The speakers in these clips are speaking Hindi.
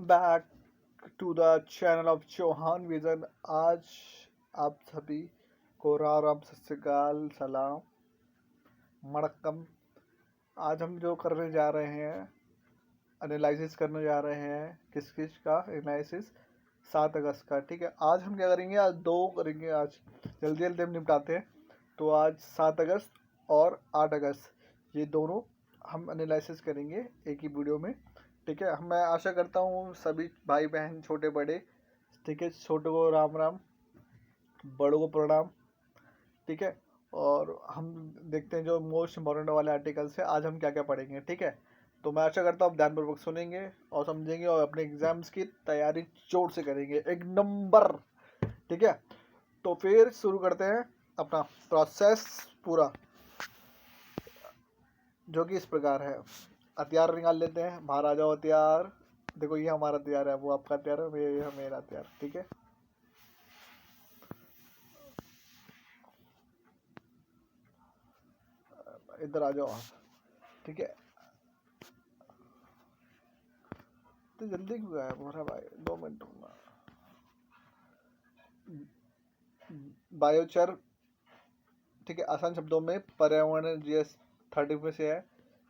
Back to the channel of Chauhan vision. आज आप सभी को राम सत श्री अकाल, सलाम, मड़कम। आज हम जो करने जा रहे हैं, एनालिसिस करने जा रहे हैं। किस का एनालिसिस? 7 अगस्त का। ठीक है, आज हम क्या करेंगे? आज दो करेंगे। आज जल्दी जल्दी हम निपटाते हैं। तो आज 7 अगस्त और 8 अगस्त ये दोनों हम एनालिसिस करेंगे एक ही वीडियो में। ठीक है, मैं आशा करता हूँ सभी भाई बहन छोटे बड़े, ठीक है, छोटे को राम राम, बड़ों को प्रणाम। ठीक है, और हम देखते हैं जो मोस्ट इम्पोर्टेंट वाले आर्टिकल्स है, आज हम क्या क्या पढ़ेंगे। ठीक है, तो मैं आशा करता हूँ आप ध्यानपूर्वक सुनेंगे और समझेंगे और अपने एग्जाम्स की तैयारी जोर से करेंगे, एक नंबर। ठीक है, तो फिर शुरू करते हैं अपना प्रोसेस पूरा, जो कि इस प्रकार है। हथियार निकाल लेते हैं, बाहर आ जाओ हथियार। देखो ये हमारा हथियार है, वो आपका हथियार है, ये मेरा हथियार। ठीक है, इधर आ जाओ आप। ठीक है, तो जल्दी क्यों गायब हो रहा भाई? 2 मिनट रुकना। बायोचार, ठीक है, आसान शब्दों में पर्यावरण जीएस 30 में से है।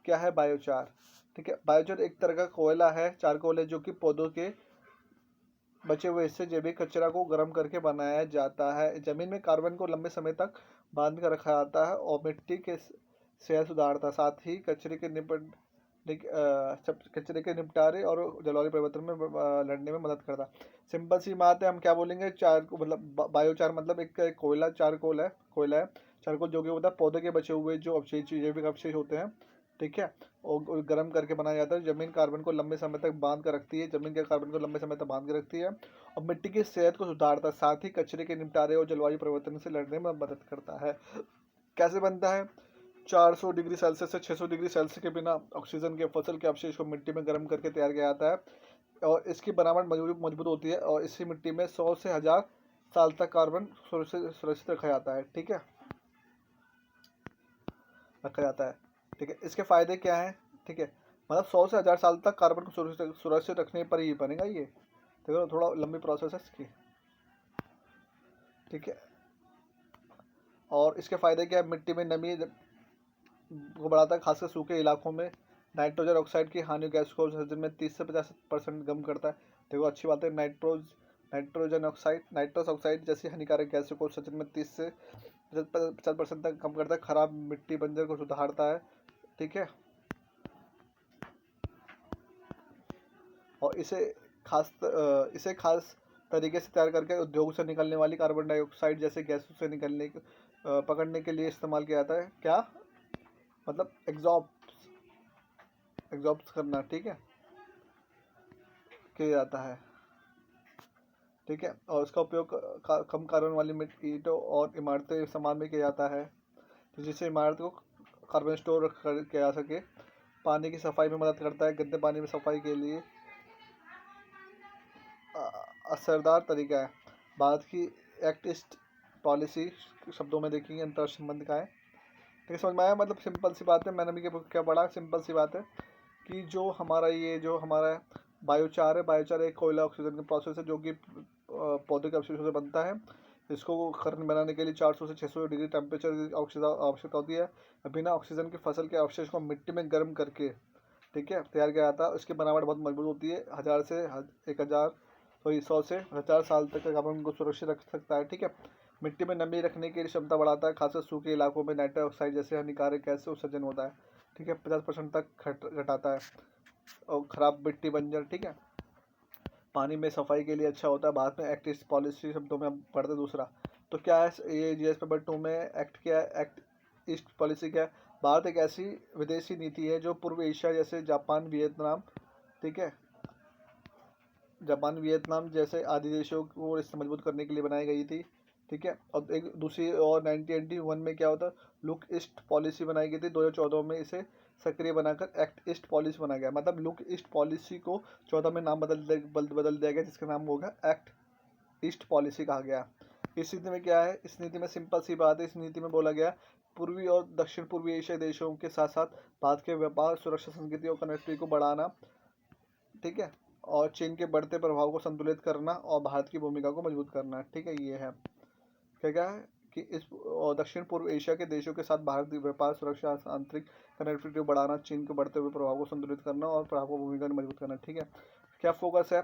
क्या है बायोचार? ठीक है, बायोचार एक तरह का कोयला है, चारकोल है, जो कि पौधों के बचे हुए हिस्से जैविक कचरा को गर्म करके बनाया जाता है। जमीन में कार्बन को लंबे समय तक बांध कर रखा जाता है और मिट्टी के सेहत सुधारता है। साथ ही कचरे के निपटारे और जलवायु परिवर्तन में लड़ने में मदद करता है। सिंपल सी बात है, हम क्या बोलेंगे? मतलब बायोचार मतलब एक कोयला, चारकोल है, कोयला है, चारकोल, जो कि होता है पौधे के बचे हुए जो अवशेष, जैविक अवशेष होते हैं। ठीक है, और गर्म करके बनाया जाता है। जमीन कार्बन को लंबे समय तक बांध कर रखती है, जमीन के कार्बन को लंबे समय तक बांध कर रखती है और मिट्टी की सेहत को सुधारता है। साथ ही कचरे के निपटारे और जलवायु परिवर्तन से लड़ने में मदद करता है। कैसे बनता है? 400 डिग्री सेल्सियस से 600 डिग्री सेल्सियस के बिना ऑक्सीजन के फसल के अवशेष को मिट्टी में गर्म करके तैयार किया जाता है और इसकी बनावट मजबूत होती है और इसी मिट्टी में 100 से 1000 साल तक कार्बन सुरक्षित रखा जाता है। ठीक है, रखा जाता है। ठीक है, इसके फायदे क्या हैं? ठीक है, मतलब 100 से 1000 साल तक कार्बन को सुरक्षित रखने पर ही बनेगा ये। देखो थोड़ा लंबी प्रोसेस है इसकी। ठीक है, और इसके फायदे क्या है? मिट्टी में नमी को बढ़ाता है, खासकर सूखे इलाकों में। नाइट्रोजन ऑक्साइड की हानि गैस को उत्सर्जन में 30 से 50% कम करता है। देखो अच्छी बात है। नाइट्रोस ऑक्साइड जैसी हानिकारक गैसों को उत्सर्जन में 30 से 50% तक कम करता है। खराब मिट्टी बंजर को सुधारता है। ठीक है, और इसे खास तरीके से तैयार करके उद्योग से निकलने वाली कार्बन डाइऑक्साइड जैसे गैसों से पकड़ने के लिए इस्तेमाल किया जाता है। क्या मतलब? एग्जॉस्ट करना। ठीक है, किया जाता है। ठीक है, और इसका उपयोग कम कार्बन वाली ईंटों और इमारतें सामान में किया जाता है, तो जिससे इमारत को कार्बन स्टोर किया जा सके। पानी की सफाई में मदद करता है, गंदे पानी में सफाई के लिए असरदार तरीका है। भारत की एक्ट ईस्ट पॉलिसी शब्दों में देखेंगे अंतर्राष्ट्रीय संबंध का है। ठीक, समझ में आया? मतलब सिंपल सी बात है, मैंने भी क्या पढ़ा, सिंपल सी बात है कि जो हमारा बायोचार है, बायोचार एक कोयला ऑक्सीजन का प्रोसेस है, जो कि पौधे के अवशेषों से बनता है। इसको खरन बनाने के लिए 400 से 600 डिग्री टेम्परेचर की आवश्यकता होती है। बिना ऑक्सीजन के फसल के अवशेष को मिट्टी में गर्म करके, ठीक है, तैयार किया जाता है। इसकी बनावट बहुत मजबूत होती है, 100 से 1000 साल तक कार्बन को सुरक्षित रख सकता है। ठीक है, मिट्टी में नमी रखने की क्षमता बढ़ाता है, खासकर सूखे इलाकों में नाइट्रस ऑक्साइड जैसे हानिकारक गैस से उत्सर्जन होता है। ठीक है, 50% तक घटाता है और खराब मिट्टी बंजर। ठीक है, पानी में सफाई के लिए अच्छा होता है। बाद में एक्ट ईस्ट पॉलिसी शब्दों में हम पढ़ते हैं दूसरा। तो क्या है ये जीएस पेपर 2 में एक्ट क्या है? एक्ट ईस्ट पॉलिसी क्या है? भारत एक ऐसी विदेशी नीति है जो पूर्व एशिया जैसे जापान, वियतनाम, ठीक है, जापान वियतनाम जैसे आदि देशों को इससे मजबूत करने के लिए बनाई गई थी। ठीक है, और एक दूसरी और 1981 में क्या होता? लुक ईस्ट पॉलिसी बनाई गई थी। 2014 में इसे सक्रिय बनाकर एक्ट ईस्ट पॉलिसी बना गया। मतलब लुक ईस्ट पॉलिसी को 14 में नाम बदल दिया गया, जिसका नाम होगा एक्ट ईस्ट पॉलिसी कहा गया। इस नीति में क्या है? इस नीति में सिंपल सी बात है, इस नीति में बोला गया पूर्वी और दक्षिण पूर्वी एशिया देशों के साथ साथ भारत के व्यापार, सुरक्षा, संस्कृति और कनेक्टिविटी को बढ़ाना। ठीक है, और चीन के बढ़ते प्रभाव को संतुलित करना और भारत की भूमिका को मजबूत करना। ठीक है, ये है क्या है कि इस और दक्षिण पूर्व एशिया के देशों के साथ भारत की व्यापार, सुरक्षा, आंतरिक कनेक्टिविटी बढ़ाना, चीन के बढ़ते हुए प्रभाव को संतुलित करना और प्रभाव को भूमिका को मजबूत करना। ठीक है, क्या फोकस है?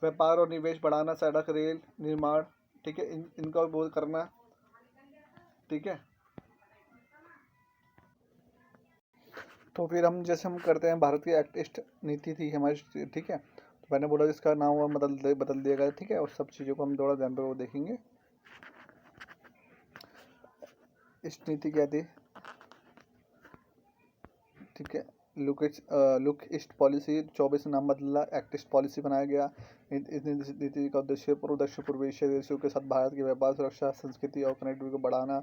व्यापार और निवेश बढ़ाना, सड़क रेल निर्माण, ठीक है, इनका वो करना। ठीक है, तो फिर हम जैसे हम करते हैं, भारत की एक्ट ईस्ट नीति थी हमारी। ठीक है, तो मैंने बोला इसका नाम हुआ बदल दिया गया। ठीक है, और सब चीज़ों को हम थोड़ा ध्यान पर वो देखेंगे। ईस्ट नीति क्या थी? ठीक है, लुक ईस्ट पॉलिसी 24 नाम बदला, एक्ट ईस्ट पॉलिसी बनाया गया। इस नीति का उद्देश्य पूर्व दक्षिण पूर्व एशिया देशों के साथ भारत की व्यापार, सुरक्षा, संस्कृति और कनेक्टिविटी को बढ़ाना,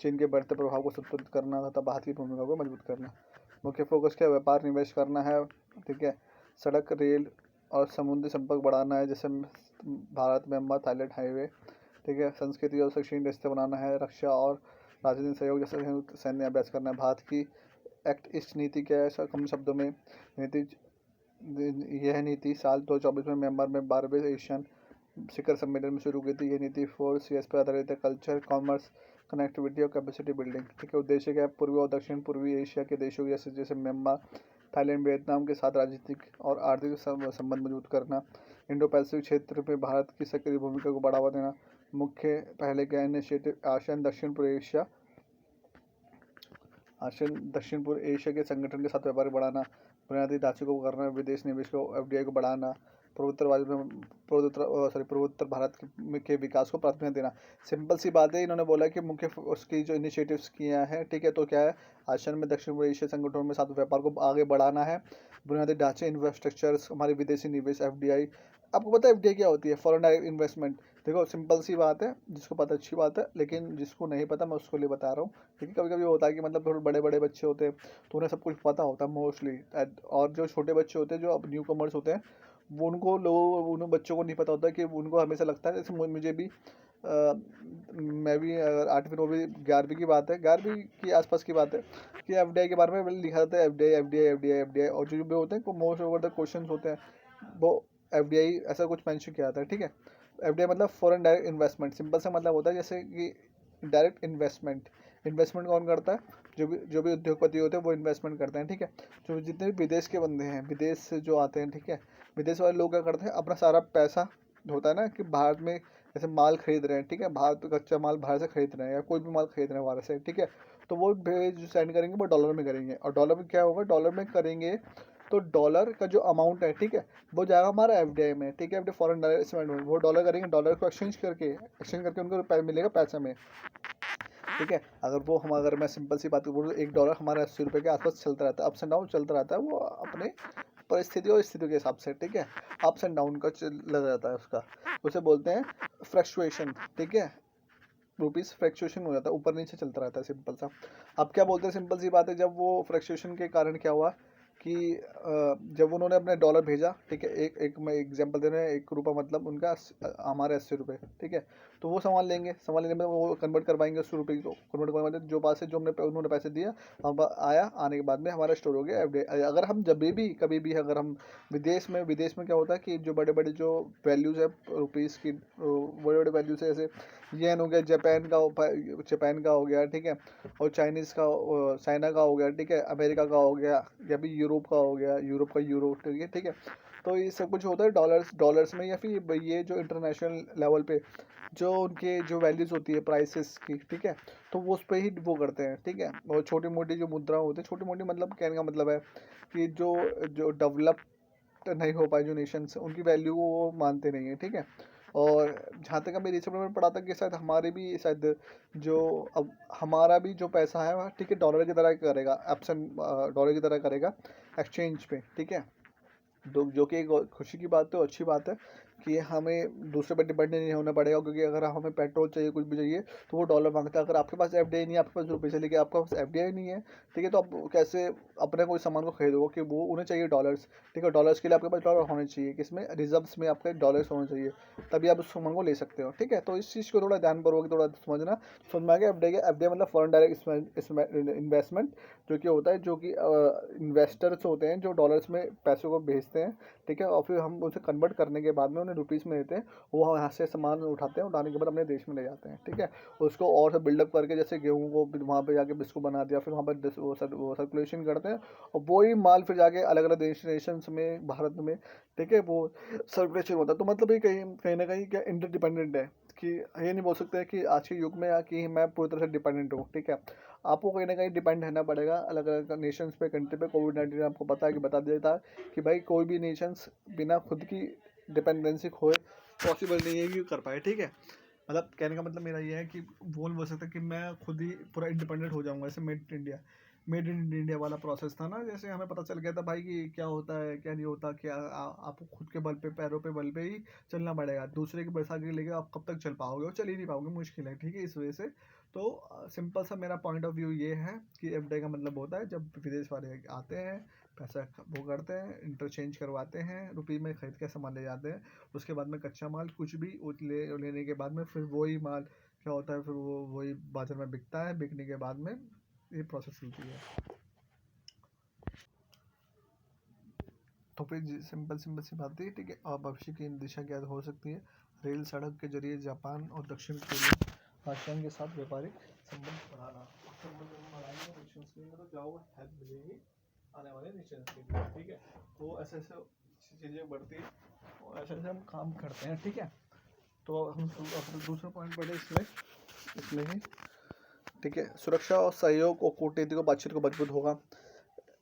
चीन के बढ़ते प्रभाव को संतुलित करना तथा भारत की भूमिका को मजबूत करना। मुख्य फोकस क्या? व्यापार निवेश करना है। ठीक है, सड़क रेल और समुद्री संपर्क बढ़ाना है, जैसे भारत म्यांमार थाईलैंड हाईवे। ठीक है, संस्कृति और शैक्षणिक रिश्ते बनाना है, रक्षा और राजनीतिक सहयोग जैसे सैन्य अभ्यास करना है। भारत की एक्ट ईस्ट नीति क्या है? कम शब्दों में नीति, यह नीति साल 2024 में म्यांमार में 12वें एशियन शिखर सम्मेलन में शुरू की थी। ये नीति 4 Cs पर आधारित है: कल्चर, कॉमर्स, कनेक्टिविटी और कैपेसिटी बिल्डिंग। ठीक है, उद्देश्य क्या है? पूर्वी और दक्षिण पूर्वी एशिया के देशों जैसे जैसे म्यांमार, थाईलैंड, वियतनाम के साथ राजनीतिक और आर्थिक संबंध मजबूत करना। इंडो पैसिफिक क्षेत्र में भारत की सक्रिय भूमिका को बढ़ावा देना। मुख्य पहले क्या इनिशिएटिव? आसियान दक्षिण पूर्व एशिया के संगठन के साथ व्यापार बढ़ाना, बुनियादी ढांचे को करना, विदेश निवेश को, FDI को बढ़ाना, पूर्वोत्तर भारत के विकास को प्राथमिकता देना। सिंपल सी बात है, इन्होंने बोला कि मुख्य उसकी जो इनिशिएटिव्स किया है। ठीक है, तो क्या है? आसियान में दक्षिण पूर्व एशिया संगठनों में साथ व्यापार को आगे बढ़ाना है, बुनियादी ढांचे, इंफ्रास्ट्रक्चर, हमारे विदेशी निवेश, FDI। आपको पता है FDI क्या होती है? Foreign direct investment. देखो सिंपल सी बात है, जिसको पता अच्छी बात है, लेकिन जिसको नहीं पता मैं उसको लिए बता रहा हूँ। क्योंकि कभी कभी होता है कि मतलब थोड़े बड़े बड़े बच्चे होते हैं तो उन्हें सब कुछ पता होता है मोस्टली, और जो छोटे बच्चे होते हैं जो अब न्यू कमर्स होते हैं वो उन बच्चों को नहीं पता होता कि उनको हमेशा लगता है, जैसे मुझे भी मैं भी 8वीं 9वीं 11वीं की बात है, 11वीं के आसपास की बात है कि FDI के बारे में लिखा था। FDI और जो भी होते हैं मोस्ट ओवर द क्वेश्चन होते हैं वो FDI ऐसा कुछ मेंशन किया था। ठीक है, FDI मतलब फॉरेन डायरेक्ट इन्वेस्टमेंट। सिंपल सा मतलब होता है जैसे कि डायरेक्ट इन्वेस्टमेंट कौन करता है? जो भी उद्योगपति होते हैं वो इन्वेस्टमेंट करते हैं। ठीक है, जो जितने भी विदेश के बंदे हैं, विदेश से जो आते हैं, ठीक है, विदेश वाले लोग क्या करते हैं? अपना सारा पैसा होता है ना कि भारत में जैसे माल खरीद रहे हैं, ठीक है, भारत कच्चा माल बाहर से खरीद रहे हैं या कोई भी माल खरीद रहे हैं बाहर से। ठीक है, तो वो भेज सेंड करेंगे, वो डॉलर में करेंगे, और डॉलर में क्या होगा? डॉलर में करेंगे तो डॉलर का जो अमाउंट है, ठीक है, वो जाएगा हमारा FDI में। ठीक है, FDI फॉरेन डायरेक्ट इन्वेस्टमेंट, वो डॉलर करेंगे, डॉलर को एक्सचेंज करके उनको मिलेगा पैसा में। ठीक है, अगर मैं सिंपल सी बात करूँ, $1 हमारा 80 रुपये के आसपास चलता रहता है, अप्स एंड डाउन चलता रहता है, वो अपने परिस्थिति और स्थिति के हिसाब से। ठीक है, अप्स एंड डाउन का लग रहता है उसका, उसे बोलते हैं फ्लक्चुएशन। ठीक है, रुपीज़ फ्लक्चुएशन हो जाता है, ऊपर नीचे चलता रहता है, सिंपल सा। अब क्या बोलते हैं? सिंपल सी बात है, जब वो फ्लक्चुएशन के कारण क्या हुआ कि जब उन्होंने अपने डॉलर भेजा, ठीक है, एक मैं एग्जांपल दे रहे हैं, 1 रुपया मतलब उनका हमारे 80 रुपये। ठीक है, तो वो सामान लेने में वो कन्वर्ट करवाएंगे 80 रुपये को, कन्वर्ट करवाएंगे जो बात से जो उन्होंने पैसे दिया, अब आने के बाद में हमारा स्टोर हो गया FDI। अगर हम जब भी कभी भी अगर हम विदेश में क्या होता है कि जो बड़े बड़े जो वैल्यूज़ है रुपीज़ की, बड़े बड़े वैल्यूज़ है, जैसे येन हो गया, जापान का हो गया, ठीक है, और चाइना का हो गया, ठीक है, अमेरिका का हो गया, या फिर यूरोप का हो गया, यूरोप का यूरो। ठीक है, ठीक है, तो ये सब कुछ होता है डॉलर्स में, या फिर ये जो इंटरनेशनल लेवल पे जो उनके जो वैल्यूज़ होती है प्राइसेस की, ठीक है, तो वो उस पर ही वो करते हैं। ठीक है, और छोटी मोटी जो मुद्रा होती है, छोटी मोटी मतलब कहने का मतलब है कि जो डेवलप्ड नहीं हो पाए जो नेशंस, उनकी वैल्यू को वो मानते नहीं है। ठीक है, और जहाँ तक अभी रिसेंट में पढ़ा था कि शायद हमारे भी शायद जो अब हमारा भी जो पैसा है वह, ठीक है, डॉलर की तरह करेगा, एब्सेंट डॉलर की तरह करेगा एक्सचेंज पे। ठीक है, जो कि एक खुशी की बात है, अच्छी बात है कि हमें दूसरे पर डिपेंड नहीं होना पड़ेगा, क्योंकि अगर हमें पेट्रोल चाहिए, कुछ भी चाहिए, तो वो डॉलर मांगता है। अगर आपके पास FDI नहीं है, आपके पास रुपये से लेके आपके पास FDI नहीं है, ठीक है, तो आप कैसे अपने कोई सामान को खरीदोगे? कि वो उन्हें चाहिए डॉलर्स। ठीक है, डॉलर्स के लिए आपके पास डॉलर होने चाहिए, किसमें? रिजर्व्स में आपके डॉलर्स होने चाहिए, तभी आप उस सामान को ले सकते हो। ठीक है, तो इस चीज़ को थोड़ा ध्यानपूर्वक थोड़ा समझ में आ गया। FDI मतलब फॉरेन डायरेक्ट इन्वेस्टमेंट, जो कि होता है, जो कि इन्वेस्टर्स होते हैं जो डॉलर्स में पैसों को बेचते हैं, ठीक है, और फिर हम उसे कन्वर्ट करने के बाद में उन्हें रुपीज़ में देते हैं। वो यहाँ से सामान उठाते हैं, उठाने के बाद अपने देश में ले जाते हैं, ठीक है। उसको और से बिल्डअप करके जैसे गेहूँ को फिर वहाँ पे जाके बिस्कुट बना दिया, फिर वहाँ पर वो सर्कुलेशन करते हैं, और वही माल फिर जाके अलग अलग डेस्टिनेशंस में भारत में, ठीक है, वो सर्कुलेशन होता है। तो मतलब ये कहीं कहीं ना कहीं क्या इंटरडिपेंडेंट है, कि ये नहीं बोल सकते कि आज के युग में या कि मैं पूरी तरह से डिपेंडेंट हूँ, ठीक है। आपको कहीं ना कहीं डिपेंड रहना पड़ेगा अलग अलग नेशंस पे, कंट्री पे। कोविड-19 आपको पता है कि बता दिया था कि भाई कोई भी नेशंस बिना खुद की डिपेंडेंसी खोए पॉसिबल नहीं है कि कर पाए, ठीक है। मतलब कहने का मतलब मेरा ये है कि वो नहीं बोल सकता कि मैं खुद ही पूरा इंडिपेंडेंट हो जाऊंगा, जैसे मेड इन इंडिया वाला प्रोसेस था ना। जैसे हमें पता चल गया था भाई कि क्या होता है क्या नहीं होता, क्या आपको खुद के बल पे, पैरों पे बल पे ही चलना पड़ेगा। दूसरे की बैठा के लेके आप कब तक चल पाओगे, और चल ही नहीं पाओगे, मुश्किल है, ठीक है। इस वजह से तो सिंपल सा मेरा पॉइंट ऑफ व्यू ये है कि एफडीआई का मतलब होता है जब विदेश वाले आते हैं, पैसा वो करते हैं, इंटरचेंज करवाते हैं, रुपये में खरीद के सामान ले जाते हैं। उसके बाद में कच्चा माल कुछ भी लेने के बाद में फिर वही माल क्या होता है, फिर वो वही बाजार में बिकता है। बिकने के बाद में ये प्रोसेस होती है। तो फिर सिंपल सिंपल सी बात है, ठीक है। और भविष्य की दिशा क्या हो सकती है? रेल सड़क के जरिए जापान और दक्षिण कोरिया पाकिस्तान के साथ व्यापारिक संबंध बढ़ाना। संबंध बढ़ाएंगे नेशंस के लिए, तो क्या होगा, हेल्प मिलेगी आने वाले नेशंस के लिए, ठीक है। तो ऐसे ऐसे चीज़ें बढ़ती है और ऐसे ऐसे हम काम करते हैं, ठीक है। तो हम दूसरा पॉइंट पढ़े इसमें इसमें ही, ठीक है। सुरक्षा और सहयोग और कूटनीति को बातचीत को मजबूत होगा।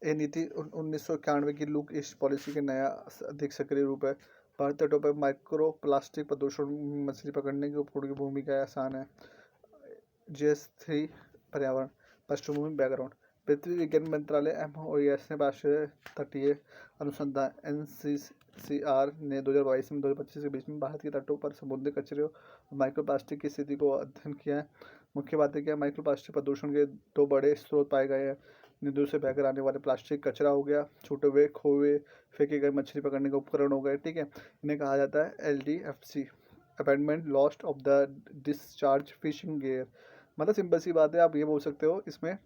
ये नीति 1991 की लुक ईस्ट पॉलिसी के नया अधिक सक्रिय रूप है। भारतीय तटों पर माइक्रो प्लास्टिक प्रदूषण में मछली पकड़ने की उपकरण की भूमिका आसान है। GS3 पर्यावरण पृष्ठभूमि बैकग्राउंड। पृथ्वी विज्ञान मंत्रालय MOES ने राष्ट्रीय तटीय अनुसंधान NCCR ने 2022 में 2025 के बीच में भारत के तटों पर समुद्री कचरे और माइक्रोप्लास्टिक की स्थिति को अध्ययन किया है। मुख्य बातें क्या, माइक्रोप्लास्टिक प्रदूषण के 2 बड़े स्रोत पाए गए हैं। नदियों से बहकर आने वाले प्लास्टिक कचरा हो गया, छूटे हुए खोए फेंके गए मछली पकड़ने के उपकरण हो गए, ठीक है। इन्हें कहा जाता है LDFC, abandonment lost of the discharge fishing gear. मतलब सिंपल सी बात है, आप ये बोल सकते हो इसमें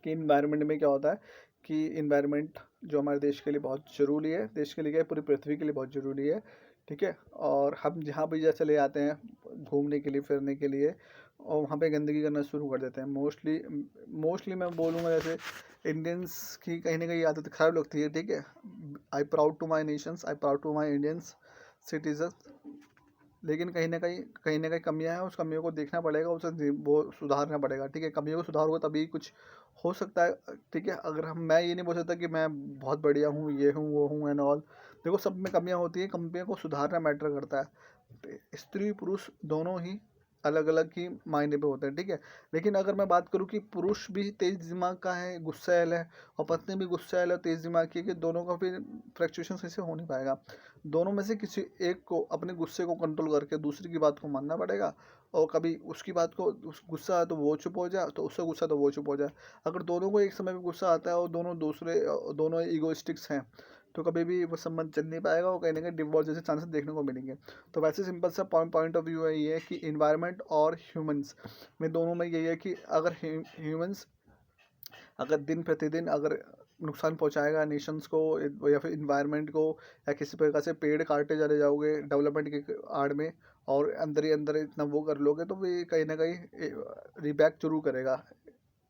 कि इन्वायरमेंट में क्या होता है कि इन्वायरमेंट जो हमारे देश के लिए बहुत ज़रूरी है, देश के लिए क्या है, पूरी पृथ्वी के लिए बहुत ज़रूरी है, ठीक है। और हम जहाँ भी जैसे ले आते हैं घूमने के लिए, फिरने के लिए, और वहाँ पे गंदगी करना शुरू कर देते हैं। मोस्टली मैं बोलूँगा जैसे इंडियंस की कहीं ना कहीं आदत खराब लगती है, ठीक है। I proud to my nations, I proud to my Indians citizen. लेकिन कहीं ना कहीं कमियां हैं, उस कमियों को देखना पड़ेगा, उसे वो सुधारना पड़ेगा, ठीक है। कमियों को सुधारोगे तभी कुछ हो सकता है, ठीक है। अगर मैं ये नहीं बोल सकता कि मैं बहुत बढ़िया हूँ, ये हूँ वो हूँ एंड ऑल। देखो, सब में कमियां होती हैं, कमियों को सुधारना मैटर करता है। स्त्री पुरुष दोनों ही अलग अलग ही मायने पे होते हैं, ठीक है। लेकिन अगर मैं बात करूँ कि पुरुष भी तेज दिमाग का है, गुस्सैल है, और पत्नी भी गुस्सैल और तेज दिमाग की है, कि दोनों का फिर फ्लक्चुएशन कैसे हो नहीं पाएगा। दोनों में से किसी एक को अपने गुस्से को कंट्रोल करके दूसरी की बात को मानना पड़ेगा। और कभी उसकी बात को, उस गुस्सा है तो वो चुप हो जाए, तो उससे गुस्सा तो वो चुप हो जाए। अगर दोनों को एक समय पे गुस्सा आता है और दोनों ईगोइस्टिक्स हैं, तो कभी भी वो संबंध चल नहीं पाएगा, और कहीं ना कहीं डिवोर्स जैसे चांसेस देखने को मिलेंगे। तो वैसे सिंपल सा पॉइंट ऑफ व्यू है ये, कि इन्वायरमेंट और ह्यूमंस में दोनों में यही है कि अगर ह्यूमंस अगर दिन प्रतिदिन अगर नुकसान पहुंचाएगा नेशंस को या फिर इन्वायरमेंट को, या किसी प्रकार से पेड़ काटते चले जाओगे डेवलपमेंट के आड़ में, और अंदर ही अंदर इतना वो कर लोगे, तो भी कहीं ना कहीं रिबैक जरूर करेगा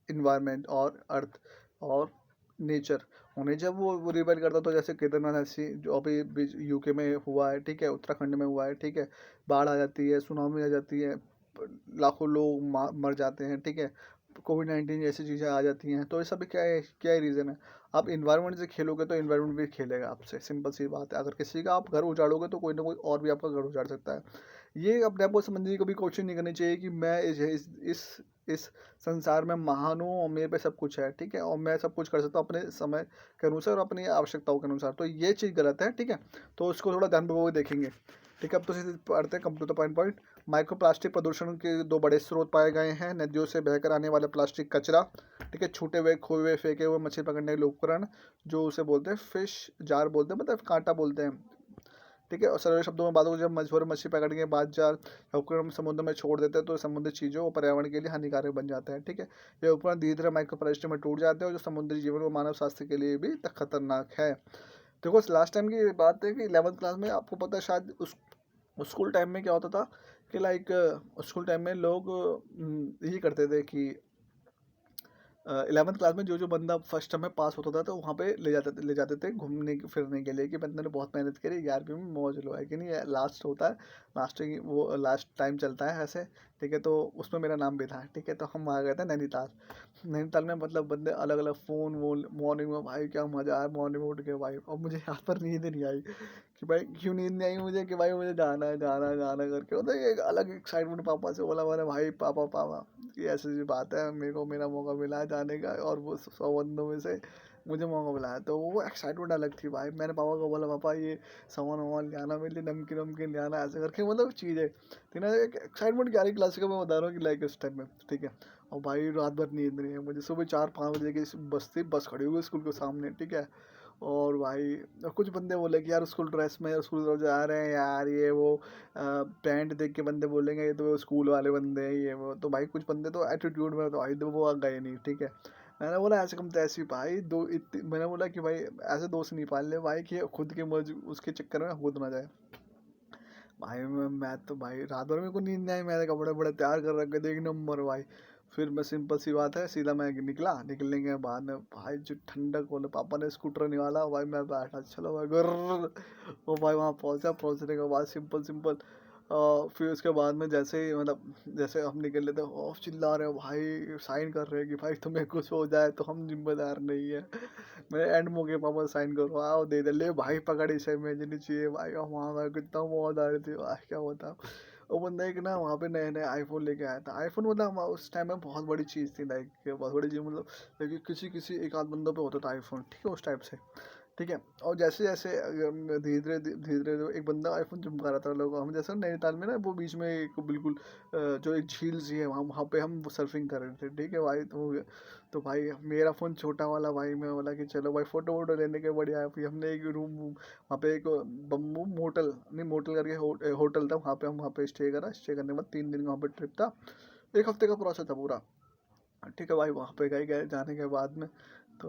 इन्वायरमेंट और अर्थ और नेचर। उन्हें जब वो रिपेयर करता, तो जैसे केदारनाथ ऐसी जो अभी यूके में हुआ है, ठीक है, उत्तराखंड में हुआ है, ठीक है। बाढ़ आ जाती है, सुनामी आ जाती है, लाखों लोग मर जाते हैं, ठीक है। कोविड-19 जैसी चीज़ें आ जाती हैं, तो ये सब क्या है रीज़न है। आप इन्वायरमेंट से खेलोगे तो इन्वायरमेंट भी खेलेगा आपसे, सिंपल सी बात है। अगर किसी का आप घर उजाड़ोगे तो कोई ना कोई और भी आपका घर उजाड़ सकता है। ये अपने आप को समझने की कभी कोशिश नहीं करनी चाहिए कि मैं इस संसार में महान हूँ और मेरे पे सब कुछ है, ठीक है, और मैं सब कुछ कर सकता हूँ अपने समय के अनुसार और अपनी आवश्यकताओं के अनुसार। तो ये चीज़ गलत है, ठीक है। तो उसको थोड़ा ध्यानपूर्वक देखेंगे, ठीक है। अब तो सीधे पढ़ते हैं, come to the point. Micro plastic प्रदूषण के 2 बड़े स्रोत पाए गए हैं। नदियों से बहकर आने वाला प्लास्टिक कचरा, ठीक है, छूटे हुए, खोए हुए, फेंके हुए मछली पकड़ने के उपकरण, जो उसे बोलते हैं फिश जार बोलते हैं, मतलब कांटा बोलते हैं, ठीक है। और सरल शब्दों में बात हो, जब मछुआरे मछली पकड़ने के बाद जाल या उपकरण समुद्र में छोड़ देते हैं, तो समुद्री चीज़ों और पर्यावरण के लिए हानिकारक बन जाते हैं, ठीक है। ये उपकरण धीरे धीरे माइक्रो प्लास्टिक में टूट जाते हैं, जो समुद्री जीवन और मानव स्वास्थ्य के लिए भी खतरनाक है। देखो लास्ट टाइम की बात है कि 11th क्लास में आपको पता है शायद उस स्कूल टाइम में क्या होता था कि लाइक स्कूल टाइम में लोग यही करते थे कि 11th क्लास में जो जो बंदा फर्स्ट टर्म में पास होता था तो वहाँ पे ले जाते थे घूमने फिरने के लिए कि बंदे ने बहुत मेहनत करी 11वीं में मौज लो है कि नहीं, लास्ट होता है, लास्ट वो लास्ट टाइम चलता है ऐसे। ठीक है, तो उसमें मेरा नाम भी था। ठीक है, तो हम आ गए थे नैनीताल। नैनीताल में मतलब बंदे अलग अलग फ़ोन वोन, मॉर्निंग में भाई क्या मज़ा आया मॉर्निंग में उठ के भाई। और मुझे यहाँ पर नींद नहीं आई कि भाई क्यों नींद नहीं आई मुझे, कि भाई मुझे जाना है जाना है जाना है करके, मतलब एक अलग एक्साइटमेंट। पापा से बोला मैंने, भाई पापा पापा ये ऐसी सी बात है, मेरे को मेरा मौका मिला है जाने का और वो 100 बंदों में से मुझे मौका मिला है। तो वो एक्साइटमेंट अलग थी भाई। मैंने पापा को बोला पापा ये सामान वामान ले आना, मेरे लिए नमकीन वमकीन ले आना, ऐसे करके मतलब चीज़ें थी ना, एक एक्साइटमेंट 11वीं क्लास का मैं बता रहा हूँ कि लाइक उस टाइम में। ठीक है, और भाई रात भर नींद नहीं है मुझे। सुबह 4-5 बजे की बस थी, बस खड़ी हुई स्कूल के सामने। ठीक है, और भाई और कुछ बंदे बोले कि यार स्कूल ड्रेस में स्कूल जा रहे हैं यार, ये वो पैंट देख के बंदे बोलेंगे ये तो स्कूल वाले बंदे हैं ये वो। तो भाई कुछ बंदे तो एटीट्यूड में, तो भाई तो वो गए नहीं। ठीक है, मैंने बोला ऐसे कम तैसी भाई दो इतनी, मैंने बोला कि भाई ऐसे दोस्त नहीं पाल ले भाई कि खुद के मर्ज उसके चक्कर में खुद ना जाए। भाई मैं तो भाई रात भर मेरे को नींद नहीं आई, मैंने कपड़े बड़े तैयार कर रखे थे एक नंबर भाई। फिर मैं सिंपल सी बात है सीधा मैं निकला। निकलने के बाद में भाई जो ठंडक बोले, पापा ने स्कूटर निकाला भाई, मैं बैठा चलो भाई घर। वो भाई वहाँ पहुँचा, पहुँचने के बाद सिंपल सिंपल फिर उसके बाद में जैसे ही मतलब जैसे हम निकल लेते ऑफ चिल्ला रहे हो भाई, साइन कर रहे हैं कि भाई तुम्हें कुछ हो जाए तो हम जिम्मेदार नहीं है। मैं एंड मौके पापा साइन करो आओ दे दे, ले भाई पकड़ इसे मुझे नहीं चाहिए भाई। और वहाँ का कितना मौज आ रही थी भाई क्या बताऊँ। वो बंदा एक ना वहाँ पे नए नए आईफोन लेके आया था। आईफोन मतलब उस टाइम में बहुत बड़ी चीज़ थी, लाइक बहुत बड़ी चीज़ मतलब, लेकिन किसी किसी एक आध बंदों पे होता था आईफोन। ठीक है, उस टाइप से। ठीक है, और जैसे जैसे धीरे धीरे एक बंदा आईफोन चमका रहा था लोग, हम जैसे नैनीताल में ना वो बीच में एक बिल्कुल जो एक झील सी है, वहाँ वहाँ पे हम सर्फिंग कर रहे थे। ठीक है भाई, तो भाई मेरा फ़ोन छोटा वाला भाई, मैं बोला कि चलो भाई फ़ोटो वोटो लेने के बढ़िया है। फिर हमने एक रूम वहाँ पे एक बम्बू मोटल नहीं मोटल करके होटल था, वहाँ पे हम वहाँ पे स्टे करा। स्टे करने के बाद 3 दिन का वहाँ पे ट्रिप था, 1 हफ्ते का प्रोसेस था पूरा। ठीक है भाई, वहाँ पे गए जाने के बाद में तो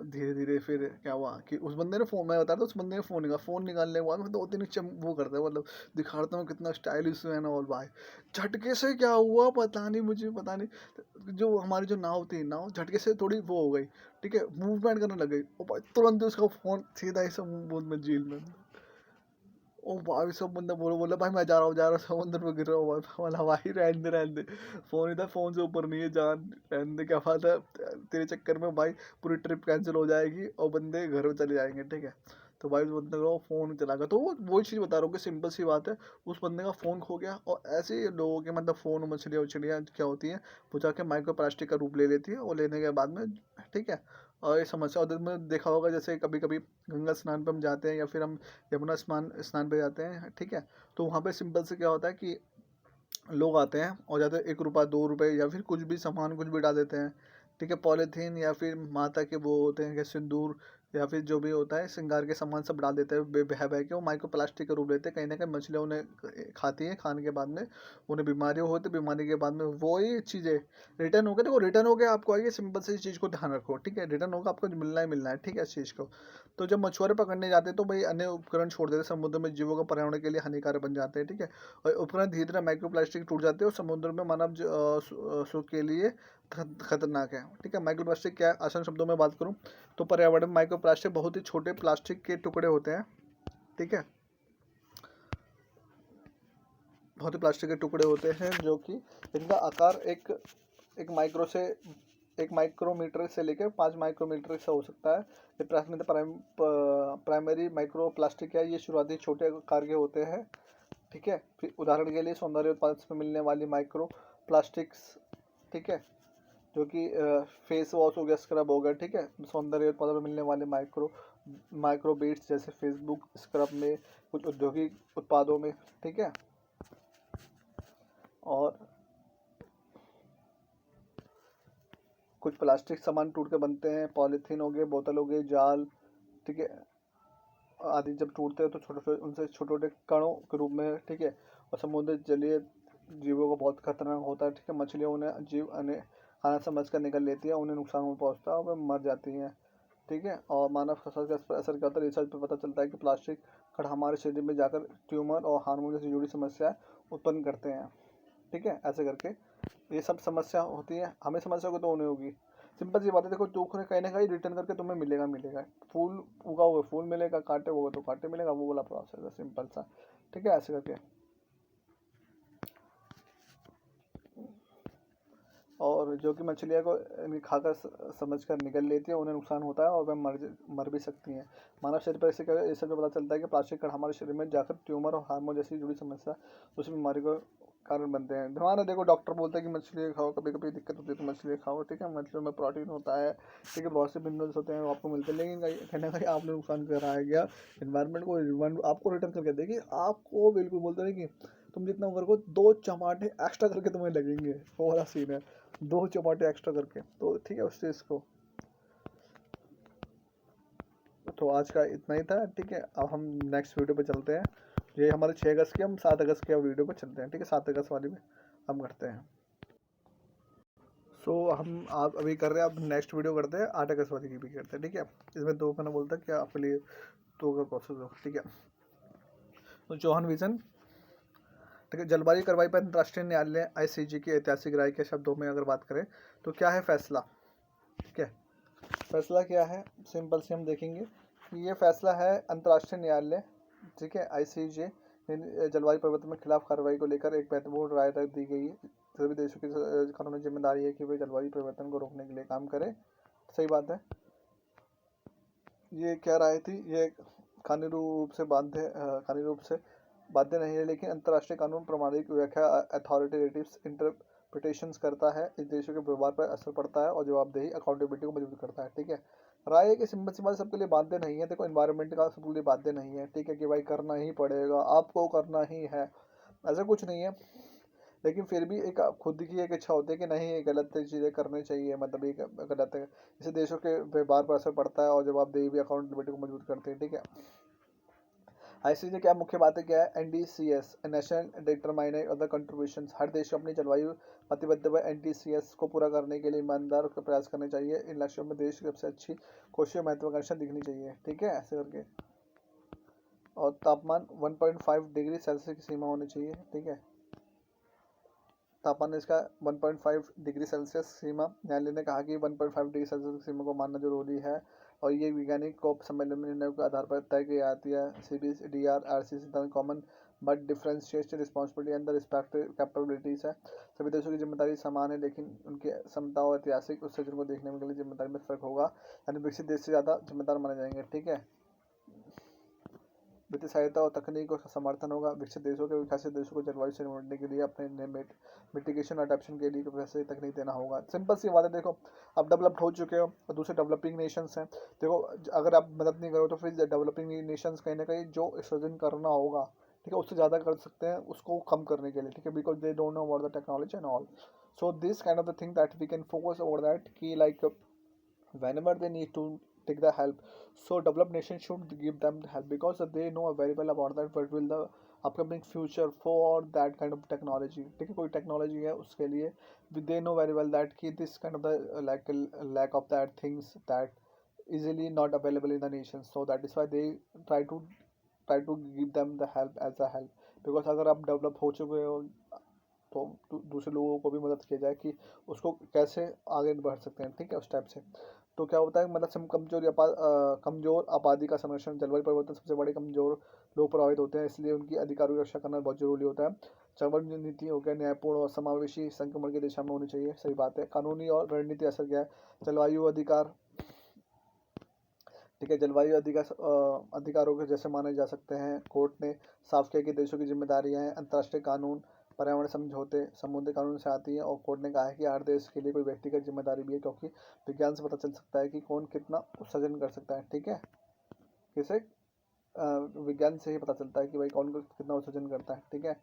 धीरे धीरे फिर क्या हुआ कि उस बंदे ने फ़ोन, मैं बता रहा था, उस बंदे ने फ़ोन निकालने के बाद में 2-3 चम वो करता है, मतलब दिखाता हूँ कितना स्टाइलिश है ना। और भाई झटके से क्या हुआ पता नहीं मुझे, पता नहीं जो हमारी जो नाव थी, नाव झटके से थोड़ी वो हो गई। ठीक है, मूवमेंट करने लग गई और भाई तुरंत उसका फ़ोन सीधा ही समुद्र में, झील में। ओ भाई सब बंदा बोले बोले भाई मैं जा रहा हूँ समुद्र में गिर रहा हूँ भाई। बोला भाई रहने दे, फोन इधर फोन से ऊपर नहीं है जान, रहने दे क्या बात है। तेरे चक्कर में भाई पूरी ट्रिप कैंसिल हो जाएगी और बंदे घर में चले जाएंगे। ठीक है, तो भाई उस बंदे को फ़ोन चला गया। तो वो चीज़ बता रहा हूँ कि सिंपल सी बात है, उस बंदे का फ़ोन खो गया। और ऐसे ही लोगों के मतलब फ़ोन मछलियाँ उछलियाँ क्या होती हैं, वो जाके माइक्रो प्लास्टिक का रूप ले लेती है। और लेने के बाद में ठीक है, और ये समस्या उधर में देखा होगा, जैसे कभी कभी गंगा स्नान पे हम जाते हैं या फिर हम यमुना स्नान स्नान पे जाते हैं। ठीक है, तो वहाँ पे सिंपल से क्या होता है कि लोग आते हैं और जाते हैं 1 रुपया 2 रुपये या फिर कुछ भी सामान कुछ भी डाल देते हैं। ठीक है, पॉलीथीन या फिर माता के वो होते हैं कि सिंदूर या फिर जो भी होता है श्रृंगार के सामान सब डाल देते हैं बह बह के। वो माइक्रो प्लास्टिक का रूप लेते हैं, कहीं ना कहीं मछलियाँ उन्हें खाती हैं, खाने के बाद में उन्हें बीमारियाँ होती है, बीमारी के बाद में वही चीज़ें रिटर्न हो गए। देखो रिटर्न हो गया आपको आइए, सिंपल से इस चीज़ को ध्यान रखो। ठीक है, रिटर्न होगा आपको मिलना ही मिलना है। ठीक है, इस चीज़ को तो जब मछुआरे पकड़ने जाते हैं तो भाई अन्य उपकरण छोड़ देते हैं, समुद्र में जीवों का पर्यावरण के लिए हानिकारक बन जाते हैं। ठीक है, और उपकरण धीरे धीरे माइक्रो प्लास्टिक टूट जाते हैं और समुद्र में मानव सुख के लिए खतरनाक है। ठीक है, माइक्रो प्लास्टिक क्या है, आसान शब्दों में बात करूं तो पर्यावरण में माइक्रो प्लास्टिक बहुत ही छोटे प्लास्टिक के टुकड़े होते हैं। ठीक है, बहुत ही प्लास्टिक के टुकड़े होते हैं जो कि इनका आकार एक माइक्रो से एक माइक्रोमीटर से लेकर 5 माइक्रोमीटर से हो सकता है। ये प्राइमरी माइक्रो प्लास्टिक है, ये शुरुआती छोटे आकार के होते हैं। ठीक है, फिर उदाहरण के लिए सौंदर्य उत्पाद में मिलने वाली माइक्रो प्लास्टिक्स। ठीक है, जो कि फेस वॉश हो गया, स्क्रब हो गया। ठीक है, सौंदर्य उत्पादों में मिलने वाले माइक्रो बीड्स जैसे फेसबुक स्क्रब में, कुछ औद्योगिक उत्पादों में। ठीक है, और कुछ प्लास्टिक सामान टूट के बनते हैं, पॉलीथीन हो गए, बोतल हो गई, जाल। ठीक है, आदि जब टूटते हैं तो छोटे छोटे उनसे छोटे छोटे कणों के रूप में। ठीक है, और समुद्र जलीय जीवों को बहुत खतरनाक होता है। ठीक है, मछलियाँ उन्हें जीव खाना समझ कर निकल लेती है, उन्हें नुकसान पहुँचता है और वे मर जाती हैं। ठीक है। और मानव स्वास्थ्य पर असर क्या होता है, रिसर्च पर पता चलता है कि प्लास्टिक कण हमारे शरीर में जाकर ट्यूमर और हार्मोन जैसी जुड़ी समस्याएं उत्पन्न करते हैं। ठीक है, ऐसे करके ये सब समस्या होती है। हमें समस्या को तो होनी होगी, सिंपल सी बात है। देखो दुख कहीं ना कहीं रिटर्न करके तुम्हें मिलेगा मिलेगा। फूल उगा हुआ फूल मिलेगा, कांटे होगा तो कांटे मिलेगा, वो वाला प्रोसेस है सिंपल सा। ठीक है, ऐसे करके। और जो कि मछलियाँ को खाकर समझ कर निकल लेती है, उन्हें नुकसान होता है और वह मर भी सकती हैं। मानव शरीर पर इससे सब पता चलता है कि प्लास्टिक कण हमारे शरीर में जाकर ट्यूमर और हार्मोन जैसी जुड़ी समस्या उस बीमारी को कारण बनते हैं। ध्यान देखो, डॉक्टर बोलते हैं कि मछली खाओ, कभी कभी दिक्कत होती है तो मछली खाओ। ठीक है, मछलियों में प्रोटीन होता है, ठीक है, बहुत से मिनरल्स होते हैं वो आपको मिलते हैं, लेकिन कहीं ना कहीं आपने नुकसान कराया गया इन्वायरमेंट को, आपको रिटर्न करके देगी। आपको बिल्कुल बोलते हैं कि तुम जितना उम्र को 2 चमाटे एक्स्ट्रा करके तुम्हें लगेंगे, वो वाला सीन है, 2 चमाटे एक्स्ट्रा करके। तो ठीक है, उस चीज़ को। तो आज का इतना ही था। ठीक है, अब हम नेक्स्ट वीडियो पे चलते हैं। ये हमारे 6 अगस्त की, हम 7 अगस्त के वीडियो पे चलते हैं। ठीक है, 7 अगस्त वाली में हम करते हैं। हम आप अभी कर रहे हैं, अब नेक्स्ट वीडियो करते हैं 8 अगस्त वाली की भी करते हैं। ठीक है, इसमें 2 मैंने बोलता क्या आपके लिए 2 का प्रोसेस हो। ठीक है, तो चौहान विजन, ठीक है, जलवायु कार्रवाई पर अंतर्राष्ट्रीय न्यायालय ICJ की ऐतिहासिक राय के शब्दों में अगर बात करें तो क्या है फैसला। ठीक है, फैसला क्या है, सिंपल से हम देखेंगे कि ये फैसला है अंतर्राष्ट्रीय न्यायालय, ठीक है, ICJ जलवायु परिवर्तन के खिलाफ कार्रवाई को लेकर एक महत्वपूर्ण राय रख दी गई है। सभी देशों की कानूनी जिम्मेदारी है कि वे जलवायु परिवर्तन को रोकने के लिए काम करें। सही बात है। ये क्या राय थी, ये कानूनी रूप से बाध्य नहीं है, लेकिन अंतर्राष्ट्रीय कानून प्रमाणिक व्याख्या अथॉरिटेटिव इंटरप्रिटेशंस करता है। इस देशों के व्यवहार पर असर पड़ता है और जवाबदेही अकाउंटेबिलिटी को मजबूत करता है। ठीक है, राय है कि सिंपल सी बात, सबके लिए बाध्य नहीं है। देखो इन्वायरमेंट का सबके लिए बाध्य नहीं है। ठीक है, कि भाई करना ही पड़ेगा, आपको करना ही है, ऐसा कुछ नहीं है। लेकिन फिर भी एक खुद की एक इच्छा होती है कि नहीं ये गलत चीज़ें करनी चाहिए, मतलब ये गलत है। इससे देशों के व्यवहार पर असर पड़ता है और जवाबदेही भी अकाउंटेबिलिटी को मजबूत करते हैं। ठीक है, ICJ क्या मुख्य बातें क्या है, NDCS national determiner of the contribution, हर देश को अपनी जलवायु प्रतिबद्धता NDCS को पूरा करने के लिए ईमानदार के प्रयास करने चाहिए। इन लक्ष्यों में देश की सबसे अच्छी कोशिश महत्वाकांक्षा दिखनी चाहिए। ठीक है, ऐसे करके। और तापमान 1.5 डिग्री सेल्सियस की सीमा होनी चाहिए। ठीक है, तापमान इसका 1.5 डिग्री सेल्सियस सीमा, न्यायालय ने कहा कि 1.5 डिग्री सेल्सियस की सीमा को मानना जरूरी है और ये वैज्ञानिक कॉप सम्मेलन में निर्णय के आधार पर तय की जाती है। CBDR RC सिद्धांत common but differentiated responsibility and the respective capabilities है। सभी देशों की जिम्मेदारी समान है, लेकिन उनकी क्षमता और ऐतिहासिक उत्सर्जन को देखने के लिए जिम्मेदारी में फर्क होगा, यानी विकसित देश से ज़्यादा जिम्मेदार माने जाएंगे। ठीक है, वित्तीय सहायता और तकनीक का समर्थन होगा। विकसित देशों के विकसित देशों को जलवायु से निपटने के लिए अपने मिटिगेशन अडेप्शन के लिए वैसे तकनीक देना होगा। सिंपल सी बात है। देखो अब डेवलप्ड हो चुके हो और दूसरे डेवलपिंग नेशंस हैं। देखो अगर आप मदद नहीं करो तो फिर डेवलपिंग नेशंस कहीं ना कहीं जो सृजन करना होगा, ठीक है, उससे ज़्यादा कर सकते हैं उसको कम करने के लिए। ठीक है, because they don't know about the technology and all. So this kind of the thing that we can focus over that की like whenever they need to take the help, so developed nations should give them the help because they know very well about that what will the upcoming future for that kind of technology। ठीक है, कोई टेक्नोलॉजी है उसके लिए they know very well that कि this kind of the like lack of that things that easily not available in the nation, so that is why they try to give them the help as a help, because अगर आप डेवलप हो चुके हो तो दूसरे लोगों को भी मदद की जाए कि उसको कैसे आगे बढ़ सकते हैं। ठीक है, उस टाइप से। तो क्या होता है, मतलब कमजोर आबादी का संरक्षण, जलवायु परिवर्तन सबसे बड़े कमजोर लोग प्रभावित होते हैं, इसलिए उनकी अधिकारों की रक्षा करना बहुत जरूरी होता है। चरबन नीति हो गया न्यायपूर्ण और समावेशी संक्रमण की दिशा में होनी चाहिए। सही बात है। कानूनी और रणनीति असर क्या है, जलवायु अधिकार, ठीक है, जलवायु अधिकारों के जैसे माने जा सकते हैं। कोर्ट ने साफ किया कि देशों की जिम्मेदारियां हैं। अंतर्राष्ट्रीय कानून पर्यावरण समझौते समुद्री कानून से आती है और कोर्ट ने कहा है कि हर देश के लिए कोई व्यक्तिगत जिम्मेदारी भी है, क्योंकि विज्ञान से पता चल सकता है कि कौन कितना उत्सर्जन कर सकता है। ठीक है, किसे विज्ञान से ही पता चलता है कि भाई कौन कितना उत्सर्जन करता है। ठीक है